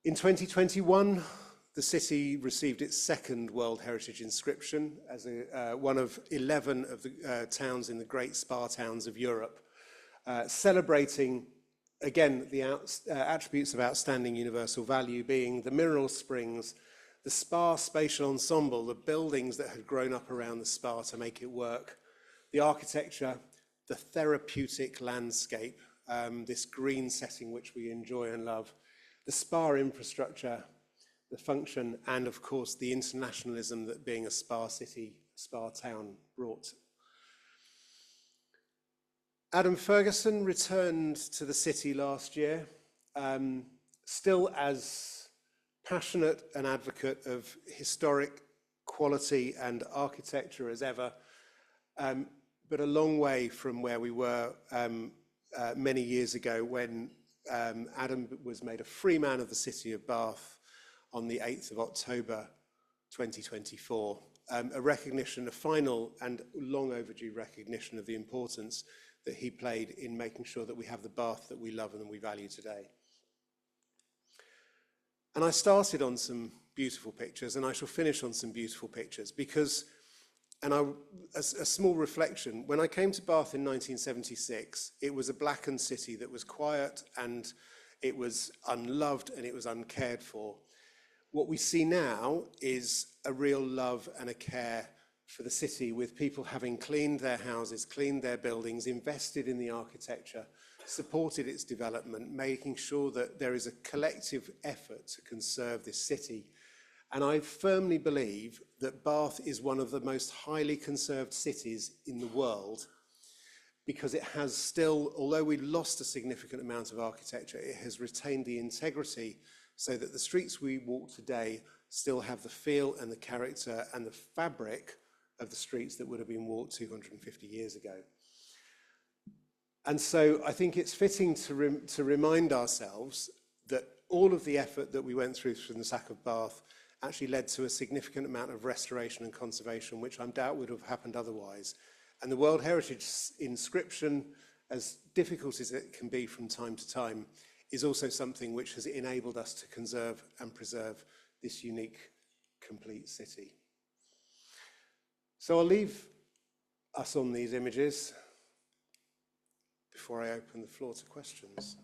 In 2021, the city received its second World Heritage inscription as one of 11 of the towns in the great spa towns of Europe, celebrating, again, the attributes of outstanding universal value being the mineral springs, the spa spatial ensemble, the buildings that had grown up around the spa to make it work, the architecture, the therapeutic landscape, this green setting which we enjoy and love, the spa infrastructure, the function, and of course the internationalism that being a spa city, spa town brought. Adam Fergusson returned to the city last year, still as passionate an advocate of historic quality and architecture as ever, but a long way from where we were many years ago when Adam was made a free man of the city of Bath on the 8th of October 2024. a recognition, a final and long overdue recognition of the importance that he played in making sure that we have the Bath that we love and we value today. And I started on some beautiful pictures, and I shall finish on some beautiful pictures because, a small reflection, when I came to Bath in 1976, it was a blackened city that was quiet and it was unloved and it was uncared for. What we see now is a real love and a care for the city, with people having cleaned their houses, cleaned their buildings, invested in the architecture, supported its development, making sure that there is a collective effort to conserve this city. And I firmly believe that Bath is one of the most highly conserved cities in the world, because it has still, although we lost a significant amount of architecture, it has retained the integrity so that the streets we walk today still have the feel and the character and the fabric of the streets that would have been walked 250 years ago. And so I think it's fitting to remind ourselves that all of the effort that we went through from the sack of Bath actually led to a significant amount of restoration and conservation, which I doubt would have happened otherwise. And the World Heritage inscription, as difficult as it can be from time to time, is also something which has enabled us to conserve and preserve this unique, complete city. So I'll leave us on these images before I open the floor to questions.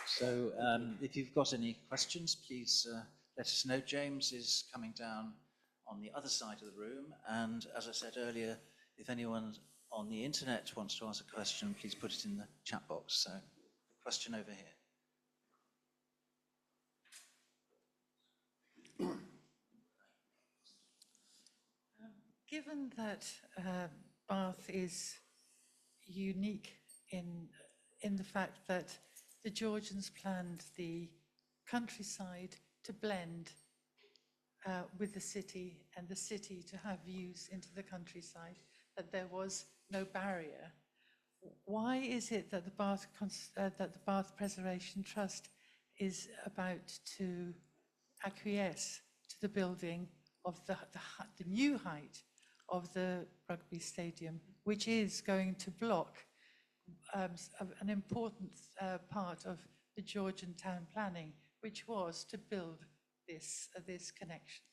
So if you've got any questions, please let us know. James is coming down on the other side of the room. And as I said earlier, if anyone on the internet wants to ask a question, please put it in the chat box. So, question over here. Given that Bath is unique in the fact that the Georgians planned the countryside to blend with the city, and the city to have views into the countryside, that there was no barrier, why is it that the Bath Preservation Trust is about to acquiesce to the building of the new height of the rugby stadium, which is going to block an important part of the Georgian town planning, which was to build this connection?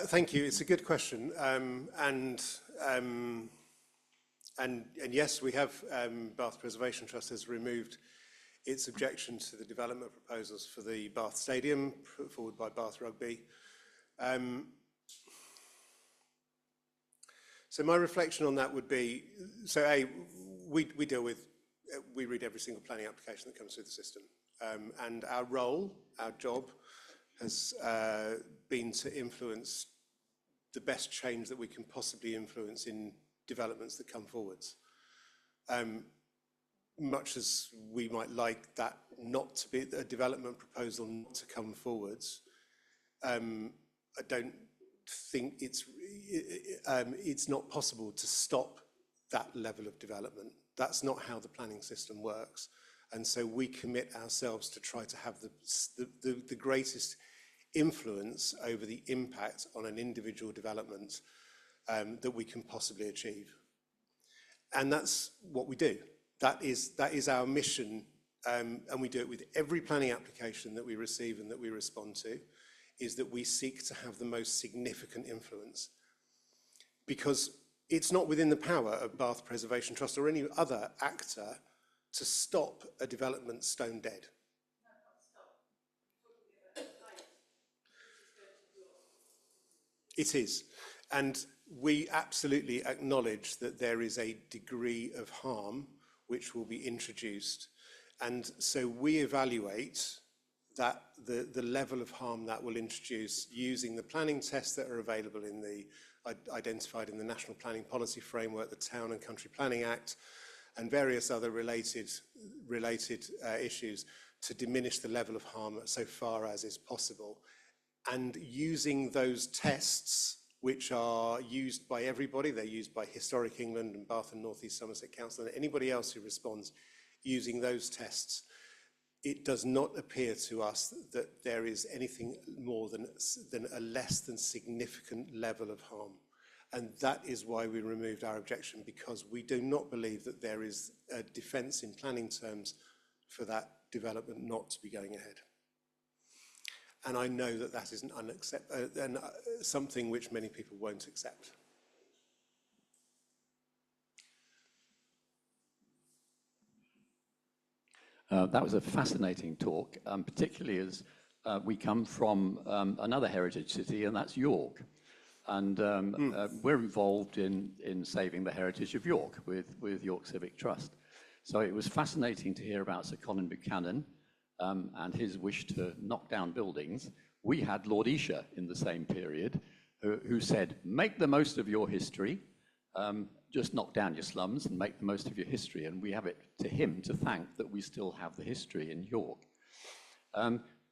Thank you. It's a good question, and yes, we have Bath Preservation Trust has removed its objection to the development proposals for the Bath Stadium put forward by Bath Rugby. So my reflection on that would be, we deal with, we read every single planning application that comes through the system, and our role, our job, has been to influence the best change that we can possibly influence in developments that come forwards. Much as we might like that not to be a development proposal not to come forwards, I don't think it's not possible to stop that level of development. That's not how the planning system works. And so we commit ourselves to try to have the greatest influence over the impact on an individual development that we can possibly achieve. And that's what we do. That is our mission, and we do it with every planning application that we receive and that we respond to, is that we seek to have the most significant influence. Because it's not within the power of Bath Preservation Trust or any other actor to stop a development stone dead. It is, and we absolutely acknowledge that there is a degree of harm which will be introduced, and so we evaluate that the level of harm that will introduce using the planning tests that are available in the identified in the National Planning Policy Framework, the Town and Country Planning Act, and various other related issues to diminish the level of harm so far as is possible. And using those tests which are used by everybody. They're used by Historic England and Bath and North East Somerset Council and anybody else who responds using those tests. It does not appear to us that there is anything more than a less than significant level of harm. And that is why we removed our objection, because we do not believe that there is a defence in planning terms for that development not to be going ahead. And I know that that is something which many people won't accept. That was a fascinating talk, particularly as we come from another heritage city, and that's York. And we're involved in saving the heritage of York with York Civic Trust. So it was fascinating to hear about Sir Colin Buchanan and his wish to knock down buildings. We had Lord Esher in the same period who said, make the most of your history, just knock down your slums and make the most of your history. And we have it to him to thank that we still have the history in York.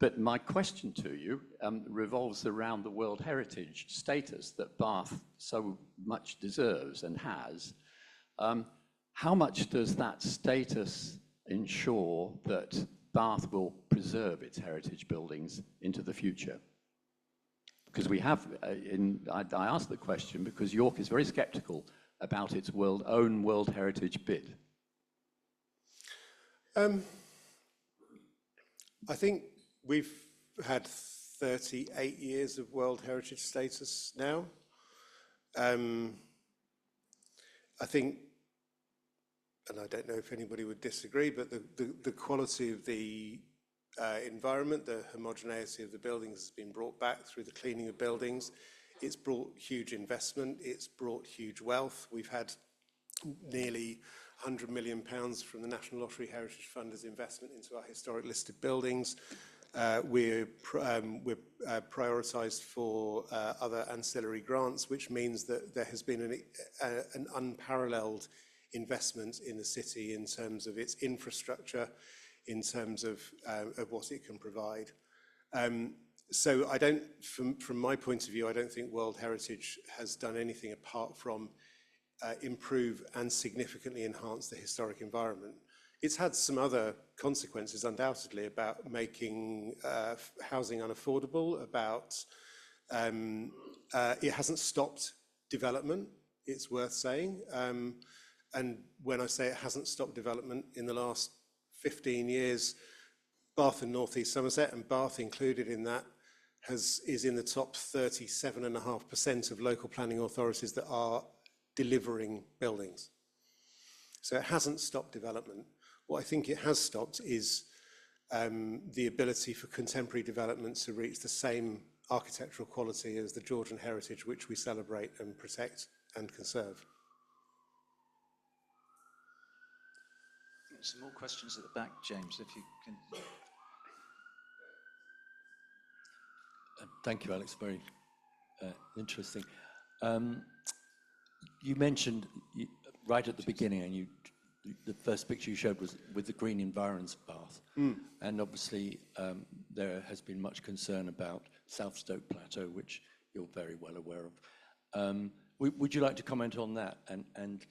But my question to you revolves around the World Heritage status that Bath so much deserves and has. How much does that status ensure that Bath will preserve its heritage buildings into the future? Because we have, I asked the question because York is very sceptical about its own World Heritage bid. I think we've had 38 years of World Heritage status now. I think, and I don't know if anybody would disagree, but the quality of the environment, the homogeneity of the buildings has been brought back through the cleaning of buildings. It's brought huge investment, it's brought huge wealth. We've had nearly £100 million from the National Lottery Heritage Fund as investment into our historic listed buildings. We're prioritised for other ancillary grants, which means that there has been an unparalleled investment in the city in terms of its infrastructure, in terms of what it can provide. So I don't, from my point of view, I don't think World Heritage has done anything apart from improve and significantly enhance the historic environment. It's had some other consequences, undoubtedly, about making housing unaffordable, about it hasn't stopped development, it's worth saying. And when I say it hasn't stopped development, in the last 15 years, Bath and North East Somerset, and Bath included in that, is in the top 37.5% of local planning authorities that are delivering buildings. So it hasn't stopped development. What I think it has stopped is the ability for contemporary development to reach the same architectural quality as the Georgian heritage which we celebrate and protect and conserve. Some more questions at the back, James, if you can. Thank you, Alex. Very interesting. You mentioned right at the beginning, and the first picture you showed was with the green environs of Bath. And obviously, there has been much concern about South Stoke Plateau, which you're very well aware of. Would you like to comment on that and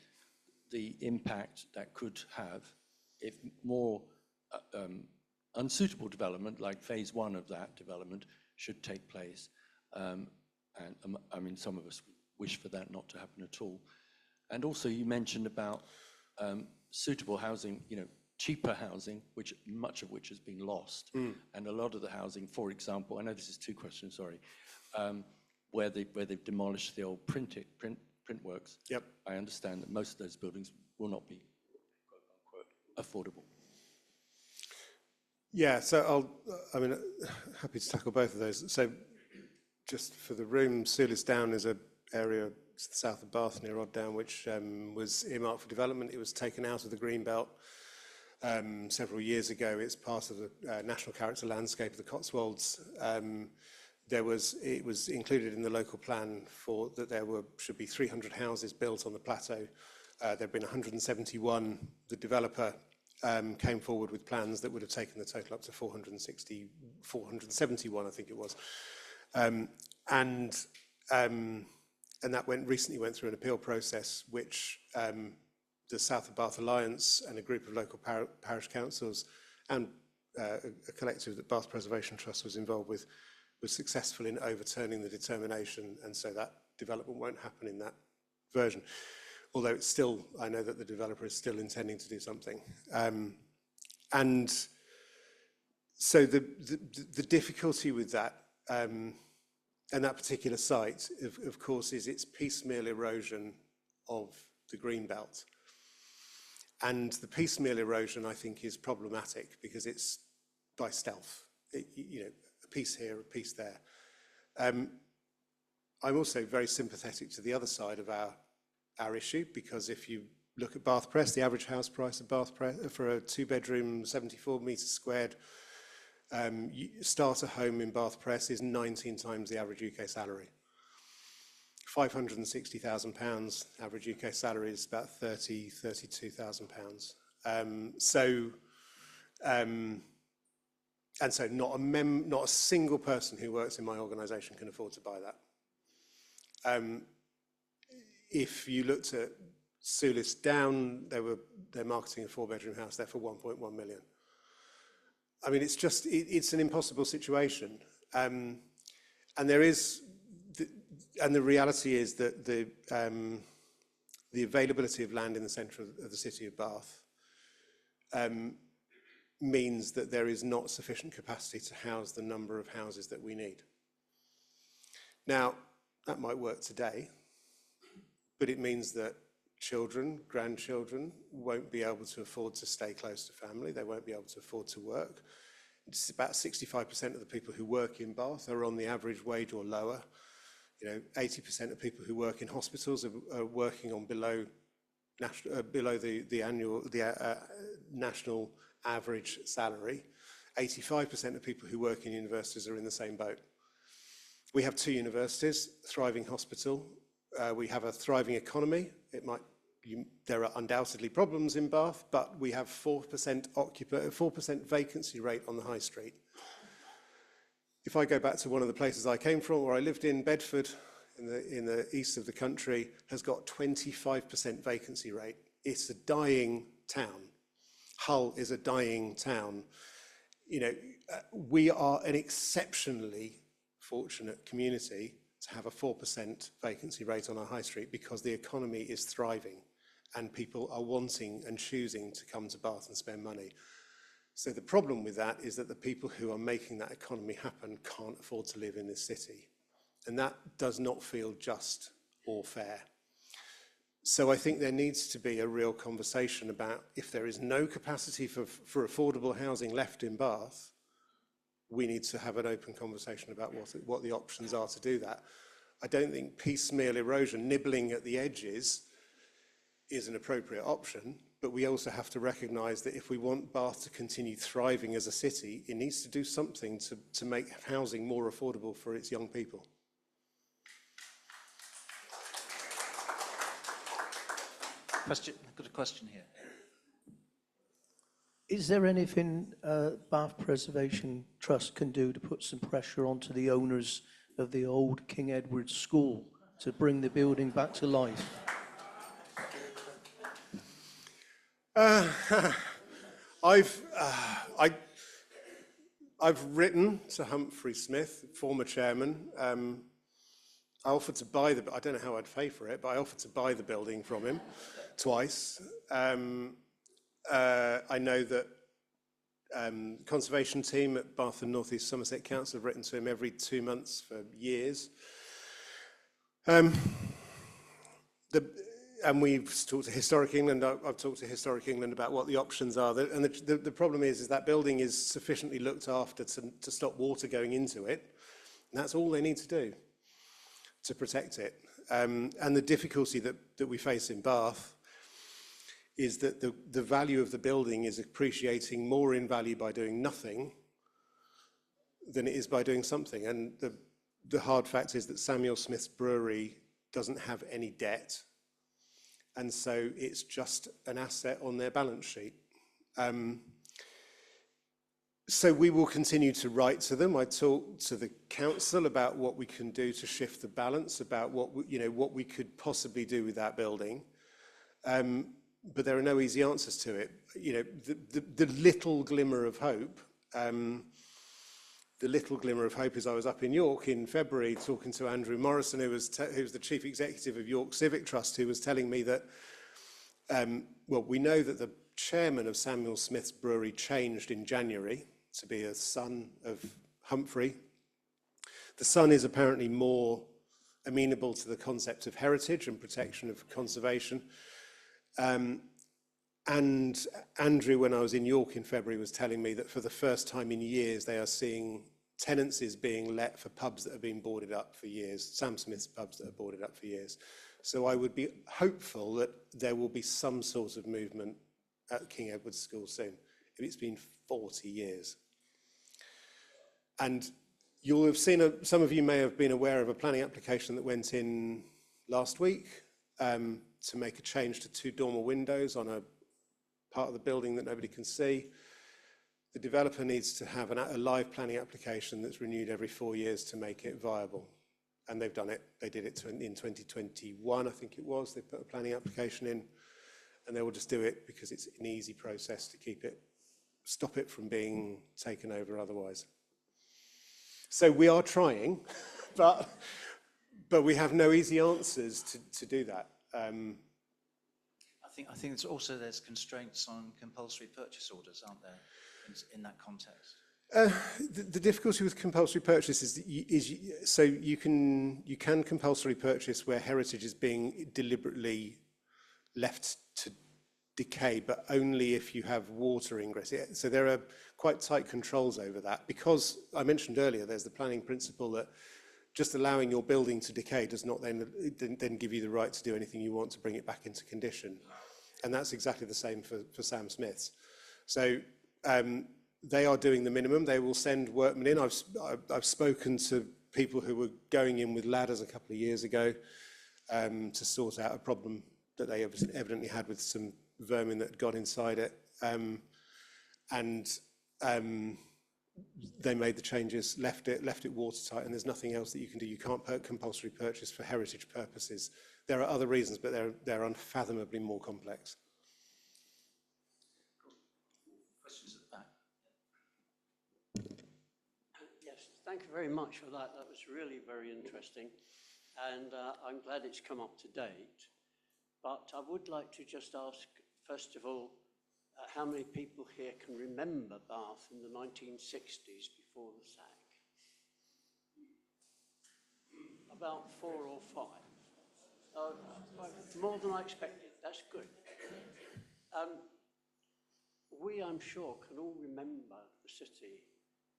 the impact that could have if more unsuitable development, like phase one of that development, should take place? And I mean, some of us wish for that not to happen at all. And also you mentioned about suitable housing, cheaper housing, much of which has been lost. And a lot of the housing, for example, I know this is two questions, sorry, where they've demolished the old print works. Yep. I understand that most of those buildings will not be, quote unquote, affordable. Yeah, so I'm happy to tackle both of those. So just for the room, Sulis Down is an area south of Bath near Odd which was earmarked for development. It was taken out of the Greenbelt several years ago. It's part of the National Character Landscape of the Cotswolds. It was included in the local plan for that there should be 300 houses built on the plateau. There have been 171. The developer came forward with plans that would have taken the total up to 471, I think it was. and that recently went through an appeal process, which the South of Bath Alliance and a group of local parish councils and a collective that Bath Preservation Trust was involved with was successful in overturning the determination, and so that development won't happen in that version. Although it's still, I know that the developer is still intending to do something. And so the difficulty with that, and that particular site, of course, is its piecemeal erosion of the green belt. And the piecemeal erosion, I think, is problematic because it's by stealth. You know, a piece here, a piece there. I'm also very sympathetic to the other side of our issue, because if you look at Bath Press, the average house price of Bath Press for a 2-bedroom, 74 metres squared starter home in Bath Press is 19 times the average UK salary. £560,000 average UK salary is about £32,000. And so not a single person who works in my organisation can afford to buy that. If you looked at Sulis Down, they're marketing a 4-bedroom house there for 1.1 million. I mean, it's an impossible situation. And the reality is that the availability of land in the centre of the city of Bath means that there is not sufficient capacity to house the number of houses that we need. Now, that might work today, but it means that children, grandchildren won't be able to afford to stay close to family. They won't be able to afford to work. It's about 65% of the people who work in Bath are on the average wage or lower. You know, 80% of people who work in hospitals are working on below the national average salary. 85% of people who work in universities are in the same boat. We have 2 universities, thriving hospital. We have a thriving economy. There are undoubtedly problems in Bath, but we have 4% vacancy rate on the high street. If I go back to one of the places I came from, where I lived in, Bedford, in the east of the country, has got 25% vacancy rate. It's a dying town. Hull is a dying town. You know, we are an exceptionally fortunate community to have a 4% vacancy rate on our high street because the economy is thriving and people are wanting and choosing to come to Bath and spend money. So the problem with that is that the people who are making that economy happen can't afford to live in this city. And that does not feel just or fair. So I think there needs to be a real conversation about, if there is no capacity for affordable housing left in Bath, we need to have an open conversation about what the options are to do that. I don't think piecemeal erosion, nibbling at the edges, is an appropriate option, but we also have to recognise that if we want Bath to continue thriving as a city, it needs to do something to make housing more affordable for its young people. Question, I've got a question here. Is there anything Bath Preservation Trust can do to put some pressure onto the owners of the old King Edward School to bring the building back to life? I've written to Humphrey Smith, former chairman. I offered to buy I don't know how I'd pay for it, but I offered to buy the building from him twice. I know that conservation team at Bath and North East Somerset Council have written to him every 2 months for years. And we've talked to Historic England. I've talked to Historic England about what the options are. And the problem is that building is sufficiently looked after to stop water going into it. And that's all they need to do to protect it. And the difficulty that we face in Bath is that the value of the building is appreciating more in value by doing nothing than it is by doing something. And the hard fact is that Samuel Smith's brewery doesn't have any debt. And so it's just an asset on their balance sheet. So we will continue to write to them. I talked to the council about what we can do to shift the balance, about what what we could possibly do with that building. But there are no easy answers to it. The little glimmer of hope. The little glimmer of hope is I was up in York in February talking to Andrew Morrison, who was the chief executive of York Civic Trust, who was telling me that, well, we know that the chairman of Samuel Smith's brewery changed in January to be a son of Humphrey. The son is apparently more amenable to the concept of heritage and protection of conservation. And Andrew, when I was in York in February, was telling me that for the first time in years, they are seeing tenancies being let for pubs that have been boarded up for years, Sam Smith's pubs that are boarded up for years. So I would be hopeful that there will be some sort of movement at King Edward's School soon. It's been 40 years. And you'll have seen, some of you may have been aware of a planning application that went in last week to make a change to 2 dormer windows on a part of the building that nobody can see. The developer needs to have a live planning application that's renewed every 4 years to make it viable. And they've done it. They did it in 2021, I think it was. They put a planning application in, and they will just do it because it's an easy process to stop it from being taken over otherwise. So we are trying, but we have no easy answers to do that. I think it's also there's constraints on compulsory purchase orders, aren't there, in that context? The difficulty with compulsory purchase is so you can compulsory purchase where heritage is being deliberately left to decay, but only if you have water ingress. So there are quite tight controls over that, because I mentioned earlier there's the planning principle that just allowing your building to decay does not then give you the right to do anything you want to bring it back into condition. And that's exactly the same for Sam Smith's. So they are doing the minimum. They will send workmen in. I've spoken to people who were going in with ladders a couple of years ago to sort out a problem that they evidently had with some vermin that had got inside it. They made the changes, left it watertight, and there's nothing else that you can do. You can't compulsory purchase for heritage purposes. There are other reasons, but they're unfathomably more complex. Questions at the back? Yes, thank you very much for that. That was really very interesting, and I'm glad it's come up to date. But I would like to just ask, first of all, how many people here can remember Bath in the 1960s before the sack? About 4 or 5. More than I expected. That's good. We, I'm sure, can all remember the city.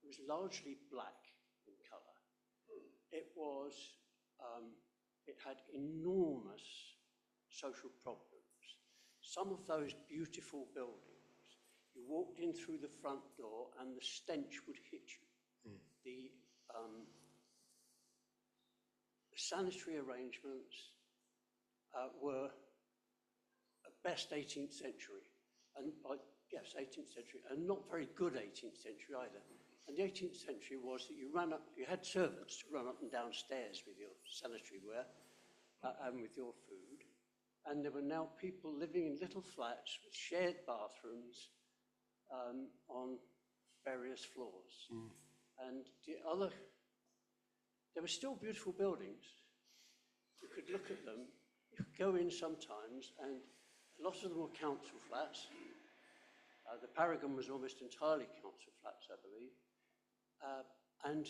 It was largely black in colour. It was, it had enormous social problems. Some of those beautiful buildings, you walked in through the front door and the stench would hit you. The sanitary arrangements were at best 18th century, and yes, 18th century, and not very good 18th century either. And the 18th century was that you had servants to run up and down stairs with your sanitary ware and with your food. And there were now people living in little flats with shared bathrooms on various floors. And there were still beautiful buildings. You could look at them, you could go in sometimes, and a lot of them were council flats. The Paragon was almost entirely council flats, I believe. And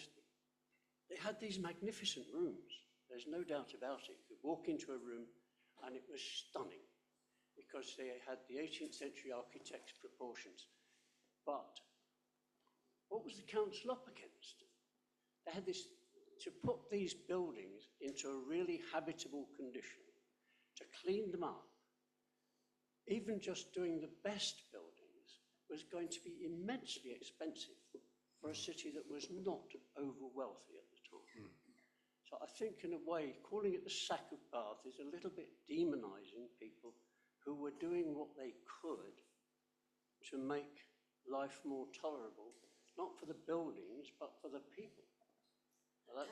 they had these magnificent rooms. There's no doubt about it. You could walk into a room and it was stunning because they had the 18th century architect's proportions. But what was the council up against? They had this, to put these buildings into a really habitable condition, to clean them up, even just doing the best buildings was going to be immensely expensive for a city that was not over wealthy at the time. So I think in a way, calling it the sack of Bath is a little bit demonising people who were doing what they could to make life more tolerable not for the buildings, but for the people. Now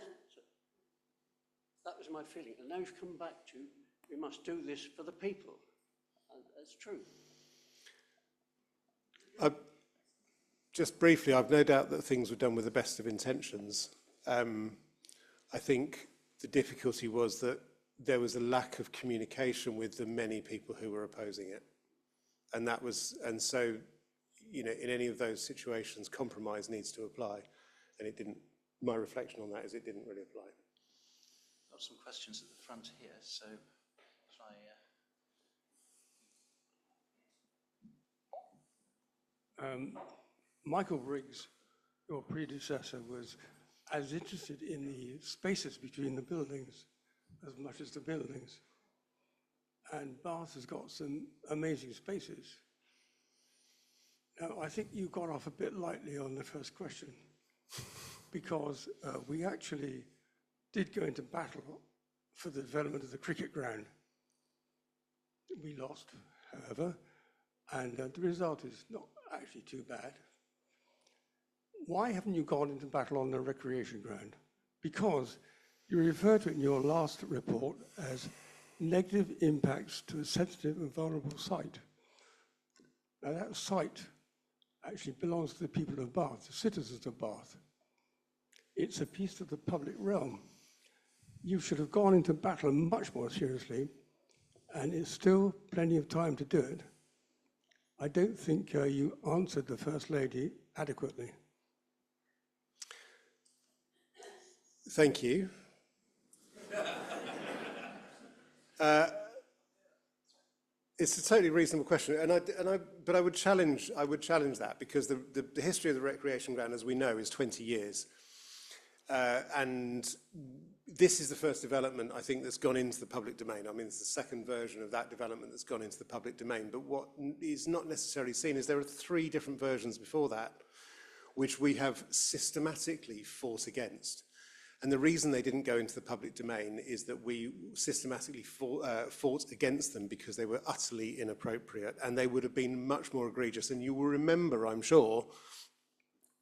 that was my feeling. And now you've come back to, we must do this for the people. And that's true. Just briefly, I've no doubt that things were done with the best of intentions. I think the difficulty was that there was a lack of communication with the many people who were opposing it. And so, you know, in any of those situations, compromise needs to apply. And it didn't, my reflection on that is it didn't really apply. Got some questions at the front here, so shall I... Michael Briggs, your predecessor, was as interested in the spaces between the buildings as much as the buildings. And Bath has got some amazing spaces. Now, I think you got off a bit lightly on the first question because we actually did go into battle for the development of the cricket ground. We lost, however, and the result is not actually too bad. Why haven't you gone into battle on the recreation ground? Because you refer to it in your last report as negative impacts to a sensitive and vulnerable site. Now that site actually belongs to the people of Bath, the citizens of Bath. It's a piece of the public realm. You should have gone into battle much more seriously, and it's still plenty of time to do it. I don't think you answered the First Lady adequately. Thank you. It's a totally reasonable question, but I would challenge that because the history of the recreation ground, as we know, is 20 years, and this is the first development I think that's gone into the public domain. I mean, it's the second version of that development that's gone into the public domain. But what is not necessarily seen is there are 3 different versions before that, which we have systematically fought against. And the reason they didn't go into the public domain is that we systematically fought against them because they were utterly inappropriate and they would have been much more egregious. And you will remember, I'm sure,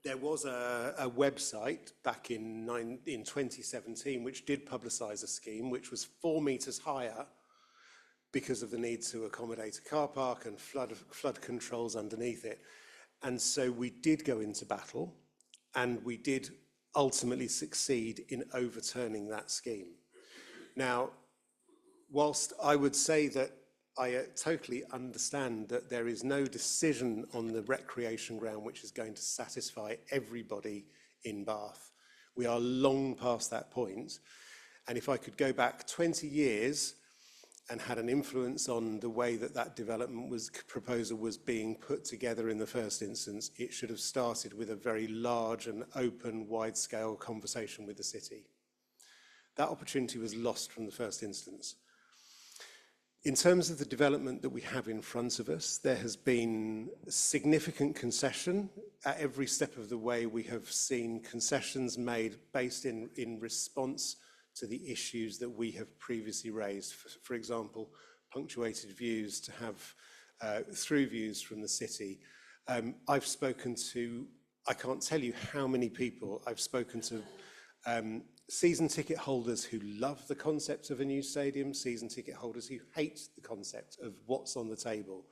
there was a website back in 2017 which did publicise a scheme which was 4 metres higher because of the need to accommodate a car park and flood controls underneath it. And so we did go into battle and we did ultimately succeed in overturning that scheme. Now, whilst I would say that I totally understand that there is no decision on the recreation ground which is going to satisfy everybody in Bath, we are long past that point. And if I could go back 20 years and had an influence on the way that that proposal was being put together in the first instance, it should have started with a very large and open, wide-scale conversation with the city. That opportunity was lost from the first instance. In terms of the development that we have in front of us, there has been significant concession. At every step of the way, we have seen concessions made based in response to the issues that we have previously raised. For example, punctuated views to have through views from the city. I've spoken to, I can't tell you how many people, I've spoken to season ticket holders who love the concept of a new stadium, season ticket holders who hate the concept of what's on the table.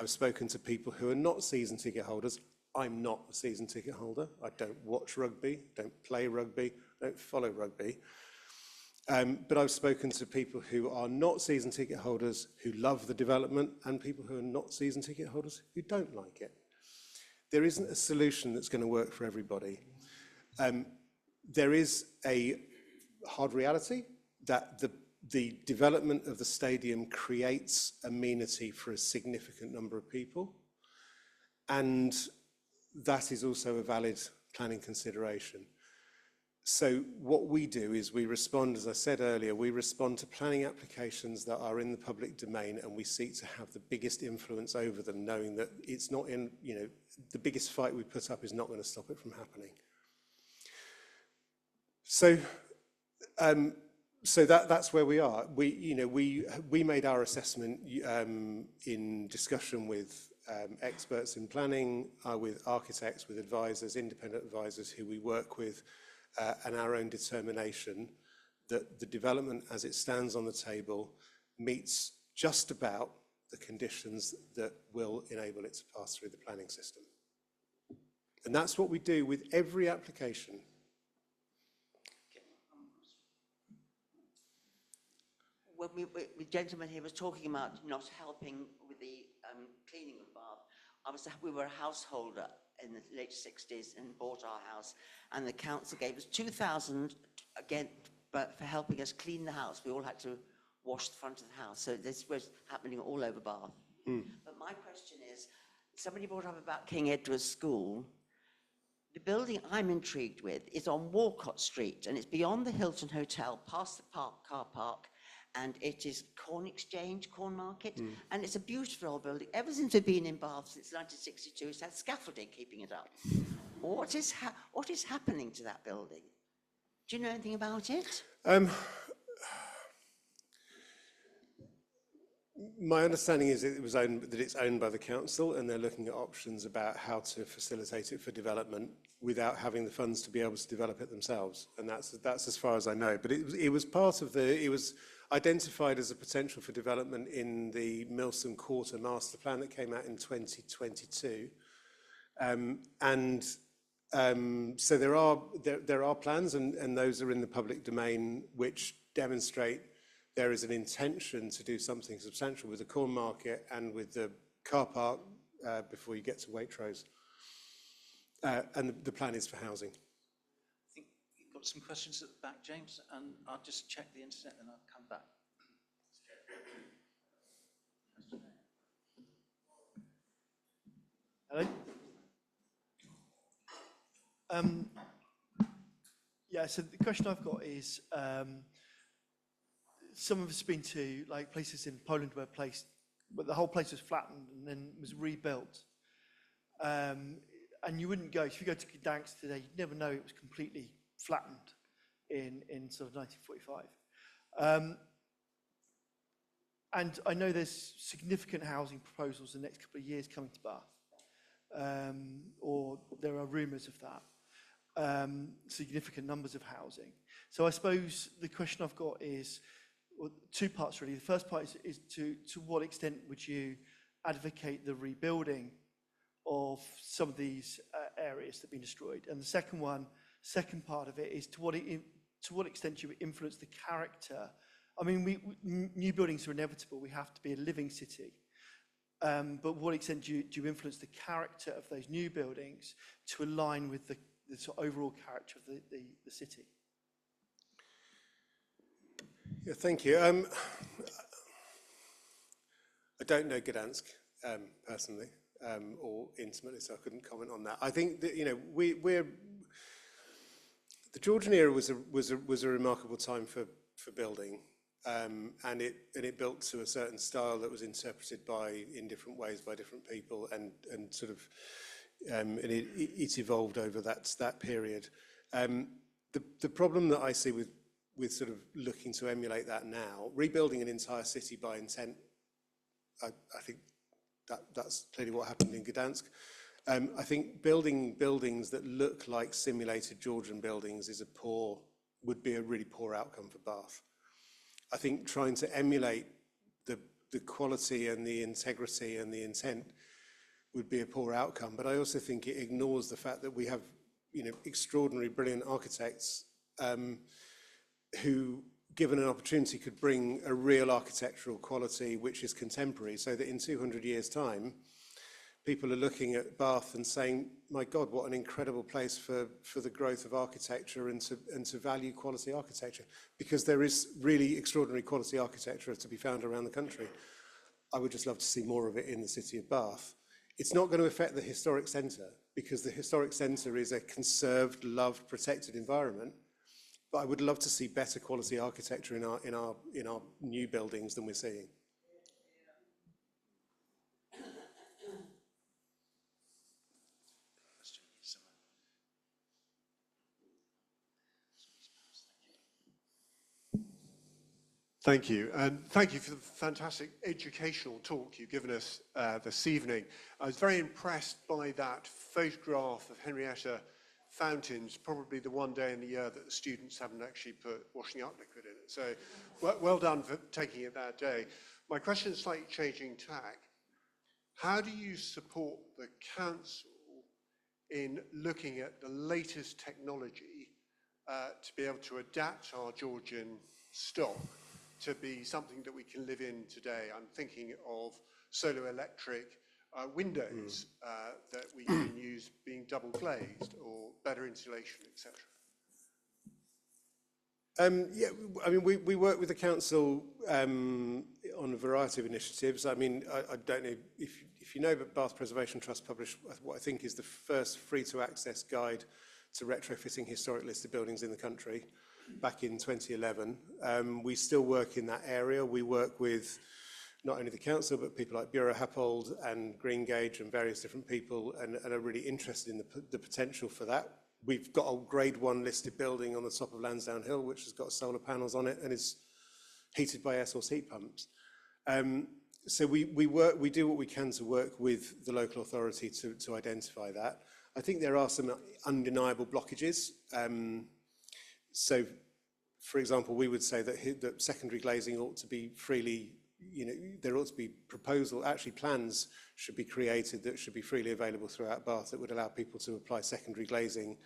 I've spoken to people who are not season ticket holders. I'm not a season ticket holder. I don't watch rugby, don't play rugby, don't follow rugby. But I've spoken to people who are not season ticket holders who love the development and people who are not season ticket holders who don't like it. There isn't a solution that's going to work for everybody. There is a hard reality that the development of the stadium creates amenity for a significant number of people, and that is also a valid planning consideration. So what we do is we respond, as I said earlier, we respond to planning applications that are in the public domain and we seek to have the biggest influence over them, knowing that it's not in, you know, the biggest fight we put up is not going to stop it from happening. So, that's where we are. We made our assessment in discussion with experts in planning, with architects, with advisors, independent advisors who we work with, and our own determination that the development as it stands on the table meets just about the conditions that will enable it to pass through the planning system. And that's what we do with every application. When the gentleman here was talking about not helping with the cleaning of Bath, we were a householder in the late 60s and bought our house, and the council gave us 2,000 again, but for helping us clean the house. We all had to wash the front of the house, so this was happening all over Bath. But my question is, somebody brought up about King Edward's School. The building I'm intrigued with is on Walcott Street, and it's beyond the Hilton Hotel, past the car park, and it is Corn Exchange, Corn Market, and it's a beautiful old building. Ever since we've been in Bath since 1962, it's had scaffolding keeping it up. What is happening to that building? Do you know anything about it? My understanding is that it's owned by the council, and they're looking at options about how to facilitate it for development without having the funds to be able to develop it themselves. And that's as far as I know. But it was part of it was identified as a potential for development in the Milsom Quarter Master Plan that came out in 2022. So there are plans, and those are in the public domain, which demonstrate there is an intention to do something substantial with the Corn Market and with the car park before you get to Waitrose. And the plan is for housing. I think you've got some questions at the back, James, and I'll just check the internet and I'll come back. Hello? Yeah, so the question I've got is, some of us have been to like places in Poland where the whole place was flattened and then was rebuilt. And you wouldn't go, if you go to Gdansk today, you'd never know it was completely flattened in sort of 1945. And I know there's significant housing proposals in the next couple of years coming to Bath, or there are rumours of that, significant numbers of housing. So I suppose the question I've got is, well, two parts really. The first part is to what extent would you advocate the rebuilding of some of these areas that have been destroyed? And the second part of it is to what extent you influence the character. I mean, new buildings are inevitable. We have to be a living city. But what extent do you influence the character of those new buildings to align with the sort of overall character of the city? Yeah, thank you. I don't know Gdansk personally or intimately, so I couldn't comment on that. I think that the Georgian era was a remarkable time for building, and it built to a certain style that was interpreted in different ways by different people, and it evolved over that period. The problem that I see with sort of looking to emulate that now, rebuilding an entire city by intent, I think that's clearly what happened in Gdansk. I think building buildings that look like simulated Georgian buildings would be a really poor outcome for Bath. I think trying to emulate the quality and the integrity and the intent would be a poor outcome. But I also think it ignores the fact that we have, extraordinary, brilliant architects who, given an opportunity, could bring a real architectural quality which is contemporary, so that in 200 years' time, people are looking at Bath and saying, my God, what an incredible place for the growth of architecture and to value quality architecture, because there is really extraordinary quality architecture to be found around the country. I would just love to see more of it in the city of Bath. It's not going to affect the historic centre, because the historic centre is a conserved, loved, protected environment. But I would love to see better quality architecture in our new buildings than we're seeing. Thank you, and thank you for the fantastic educational talk you've given us this evening. I was very impressed by that photograph of Henrietta fountains, probably the one day in the year that the students haven't actually put washing up liquid in it. So well done for taking it that day. My question is slightly changing tack. How do you support the council in looking at the latest technology to be able to adapt our Georgian stock to be something that we can live in today? I'm thinking of solar electric windows that we can use being double glazed or better insulation, etc. Yeah, I mean, we work with the council on a variety of initiatives. I mean, I don't know if you know, but Bath Preservation Trust published what I think is the first free-to-access guide to retrofitting historic listed buildings in the country back in 2011. We still work in that area. We work with not only the council, but people like Bureau Happold and Green Gauge and various different people, and are really interested in the potential for that. We've got a grade 1 listed building on the top of Lansdowne Hill, which has got solar panels on it and is heated by air source heat pumps. So we do what we can to work with the local authority to identify that. I think there are some undeniable blockages. So, for example, we would say that secondary glazing ought to be freely, there ought to be plans should be created that should be freely available throughout Bath that would allow people to apply secondary glazing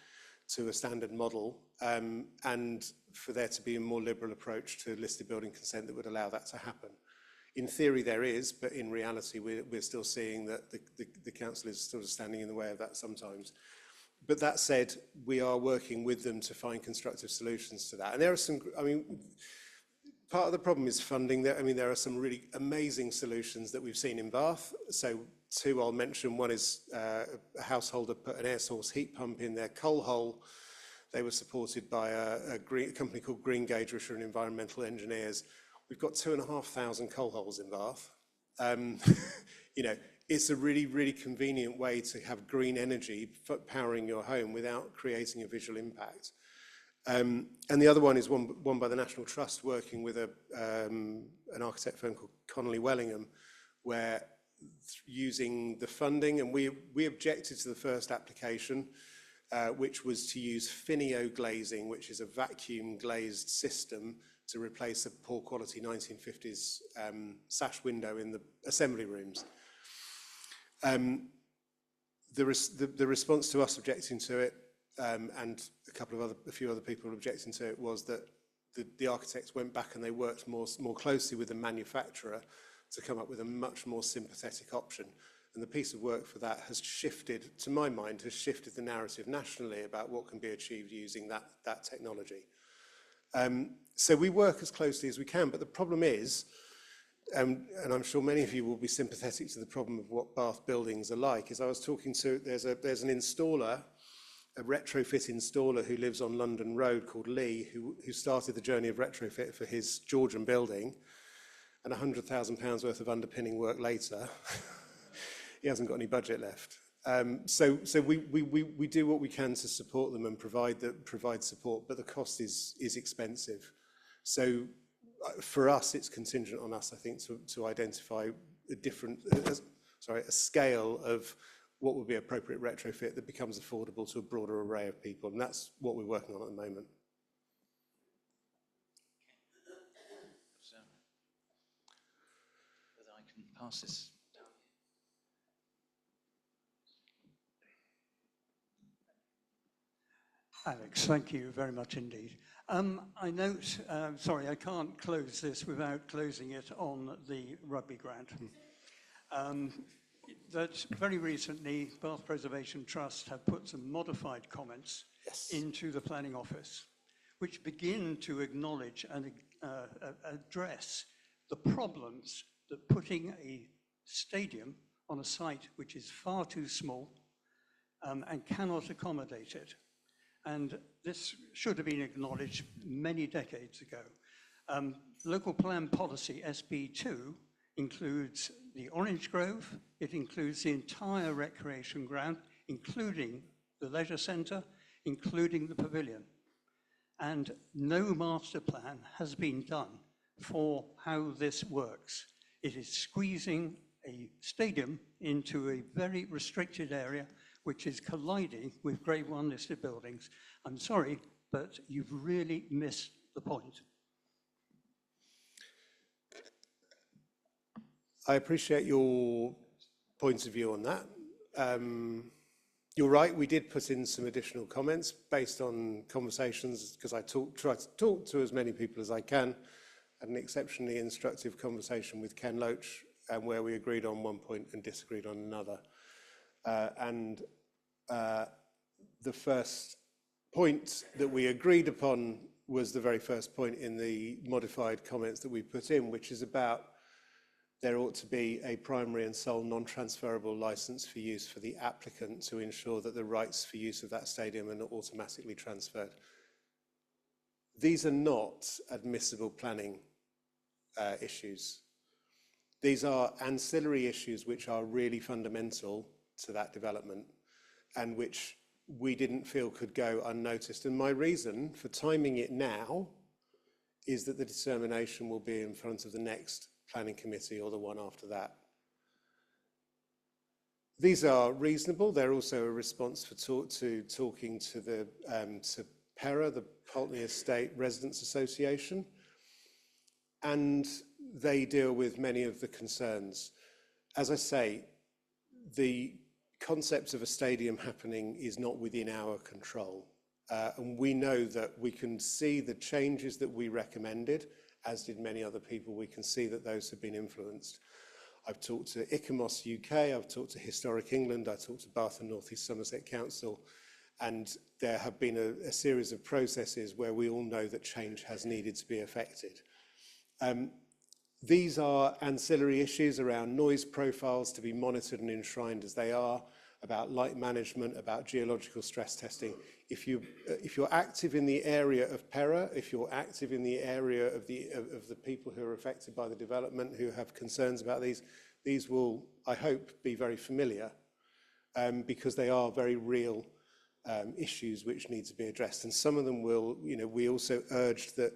to a standard model, and for there to be a more liberal approach to listed building consent that would allow that to happen. In theory there is, but in reality we're still seeing that the council is sort of standing in the way of that sometimes. But that said, we are working with them to find constructive solutions to that. And there are some, I mean, part of the problem is funding. There are some really amazing solutions that we've seen in Bath. So two I'll mention. One is a householder put an air source heat pump in their coal hole. They were supported by a company called Green Gauge, which are environmental engineers. We've got 2,500 coal holes in Bath. It's a really, really convenient way to have green energy powering your home without creating a visual impact. And the other one is one by the National Trust, working with an architect firm called Connolly Wellingham, where using the funding, and we objected to the first application, which was to use Finio glazing, which is a vacuum glazed system to replace a poor quality 1950s sash window in the assembly rooms. The response to us objecting to it, and a few other people objecting to it, was that the architects went back and they worked more closely with the manufacturer to come up with a much more sympathetic option. And the piece of work for that has shifted, to my mind, the narrative nationally about what can be achieved using that technology. So we work as closely as we can, but the problem is, and I'm sure many of you will be sympathetic to the problem of what Bath buildings are like, is I was talking to, there's an installer, a retrofit installer who lives on London Road called Lee, who started the journey of retrofit for his Georgian building, and £100,000 worth of underpinning work later, he hasn't got any budget left. So we do what we can to support them and provide support, but the cost is expensive. So for us, it's contingent on us, I think, to identify a scale of what would be appropriate retrofit that becomes affordable to a broader array of people, and that's what we're working on at the moment. So, whether I can pass this down here. Alex, thank you very much indeed. I note, sorry, I can't close this without closing it on the rugby ground. That very recently, Bath Preservation Trust have put some modified comments into the Planning Office, which begin to acknowledge and address the problems that putting a stadium on a site which is far too small and cannot accommodate it. And this should have been acknowledged many decades ago. Local Plan Policy SB2 includes the Orange Grove, it includes the entire recreation ground, including the leisure centre, including the pavilion. And no master plan has been done for how this works. It is squeezing a stadium into a very restricted area, which is colliding with Grade 1 listed buildings. I'm sorry, but you've really missed the point. I appreciate your points of view on that. You're right, we did put in some additional comments based on conversations, because I try to talk to as many people as I can. Had an exceptionally instructive conversation with Ken Loach, where we agreed on one point and disagreed on another. The first point that we agreed upon was the very first point in the modified comments that we put in, which is about there ought to be a primary and sole non-transferable licence for use for the applicant to ensure that the rights for use of that stadium are not automatically transferred. These are not admissible planning issues. These are ancillary issues which are really fundamental to that development and which we didn't feel could go unnoticed. And my reason for timing it now is that the determination will be in front of the next planning committee or the one after that. These are reasonable. They're also a response to talking to the to PERA, the Pulteney Estate Residents Association, and they deal with many of the concerns. As I say, the concept of a stadium happening is not within our control. And we know that we can see the changes that we recommended, as did many other people. We can see that those have been influenced. I've talked to ICOMOS UK, I've talked to Historic England, I talked to Bath and North East Somerset Council, and there have been a series of processes where we all know that change has needed to be effected. These are ancillary issues around noise profiles to be monitored and enshrined as they are, about light management, about geological stress testing. If you're active in the area of PERA, if you're active in the area of the people who are affected by the development, who have concerns about these will, I hope, be very familiar, because they are very real issues which need to be addressed. And some of them will, we also urged that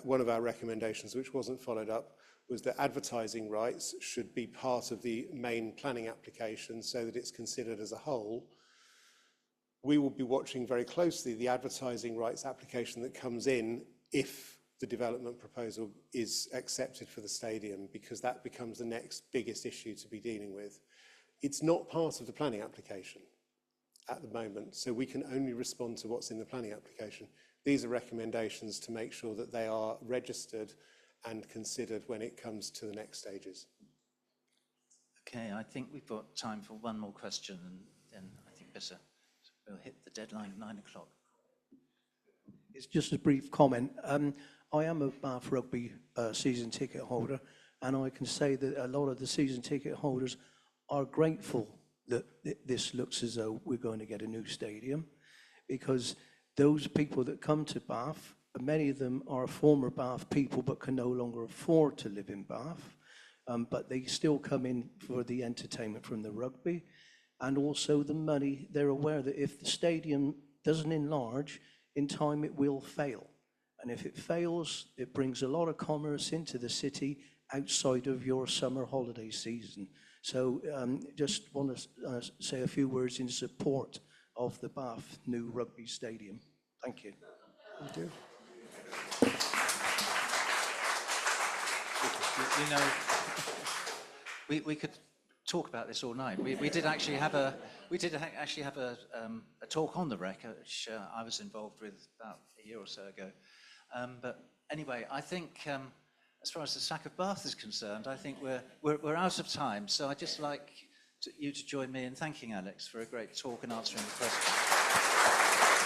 one of our recommendations, which wasn't followed up, was that advertising rights should be part of the main planning application so that it's considered as a whole. We will be watching very closely the advertising rights application that comes in if the development proposal is accepted for the stadium, because that becomes the next biggest issue to be dealing with. It's not part of the planning application at the moment, so we can only respond to what's in the planning application. These are recommendations to make sure that they are registered and considered when it comes to the next stages. Okay, I think we've got time for one more question, and then I think we'll hit the deadline at 9 o'clock. It's just a brief comment. I am a Bath Rugby season ticket holder, and I can say that a lot of the season ticket holders are grateful that this looks as though we're going to get a new stadium, because those people that come to Bath, many of them are former Bath people but can no longer afford to live in Bath, but they still come in for the entertainment from the rugby and also the money. They're aware that if the stadium doesn't enlarge, in time it will fail. And if it fails, it brings a lot of commerce into the city outside of your summer holiday season. So just want to say a few words in support of the Bath new rugby stadium. Thank you. Thank you. We could talk about this all night. We did actually have a talk on the rec, which I was involved with about a year or so ago. But anyway, I think as far as the Sack of Bath is concerned, I think we're out of time. So I'd just like you to join me in thanking Alex for a great talk and answering the questions.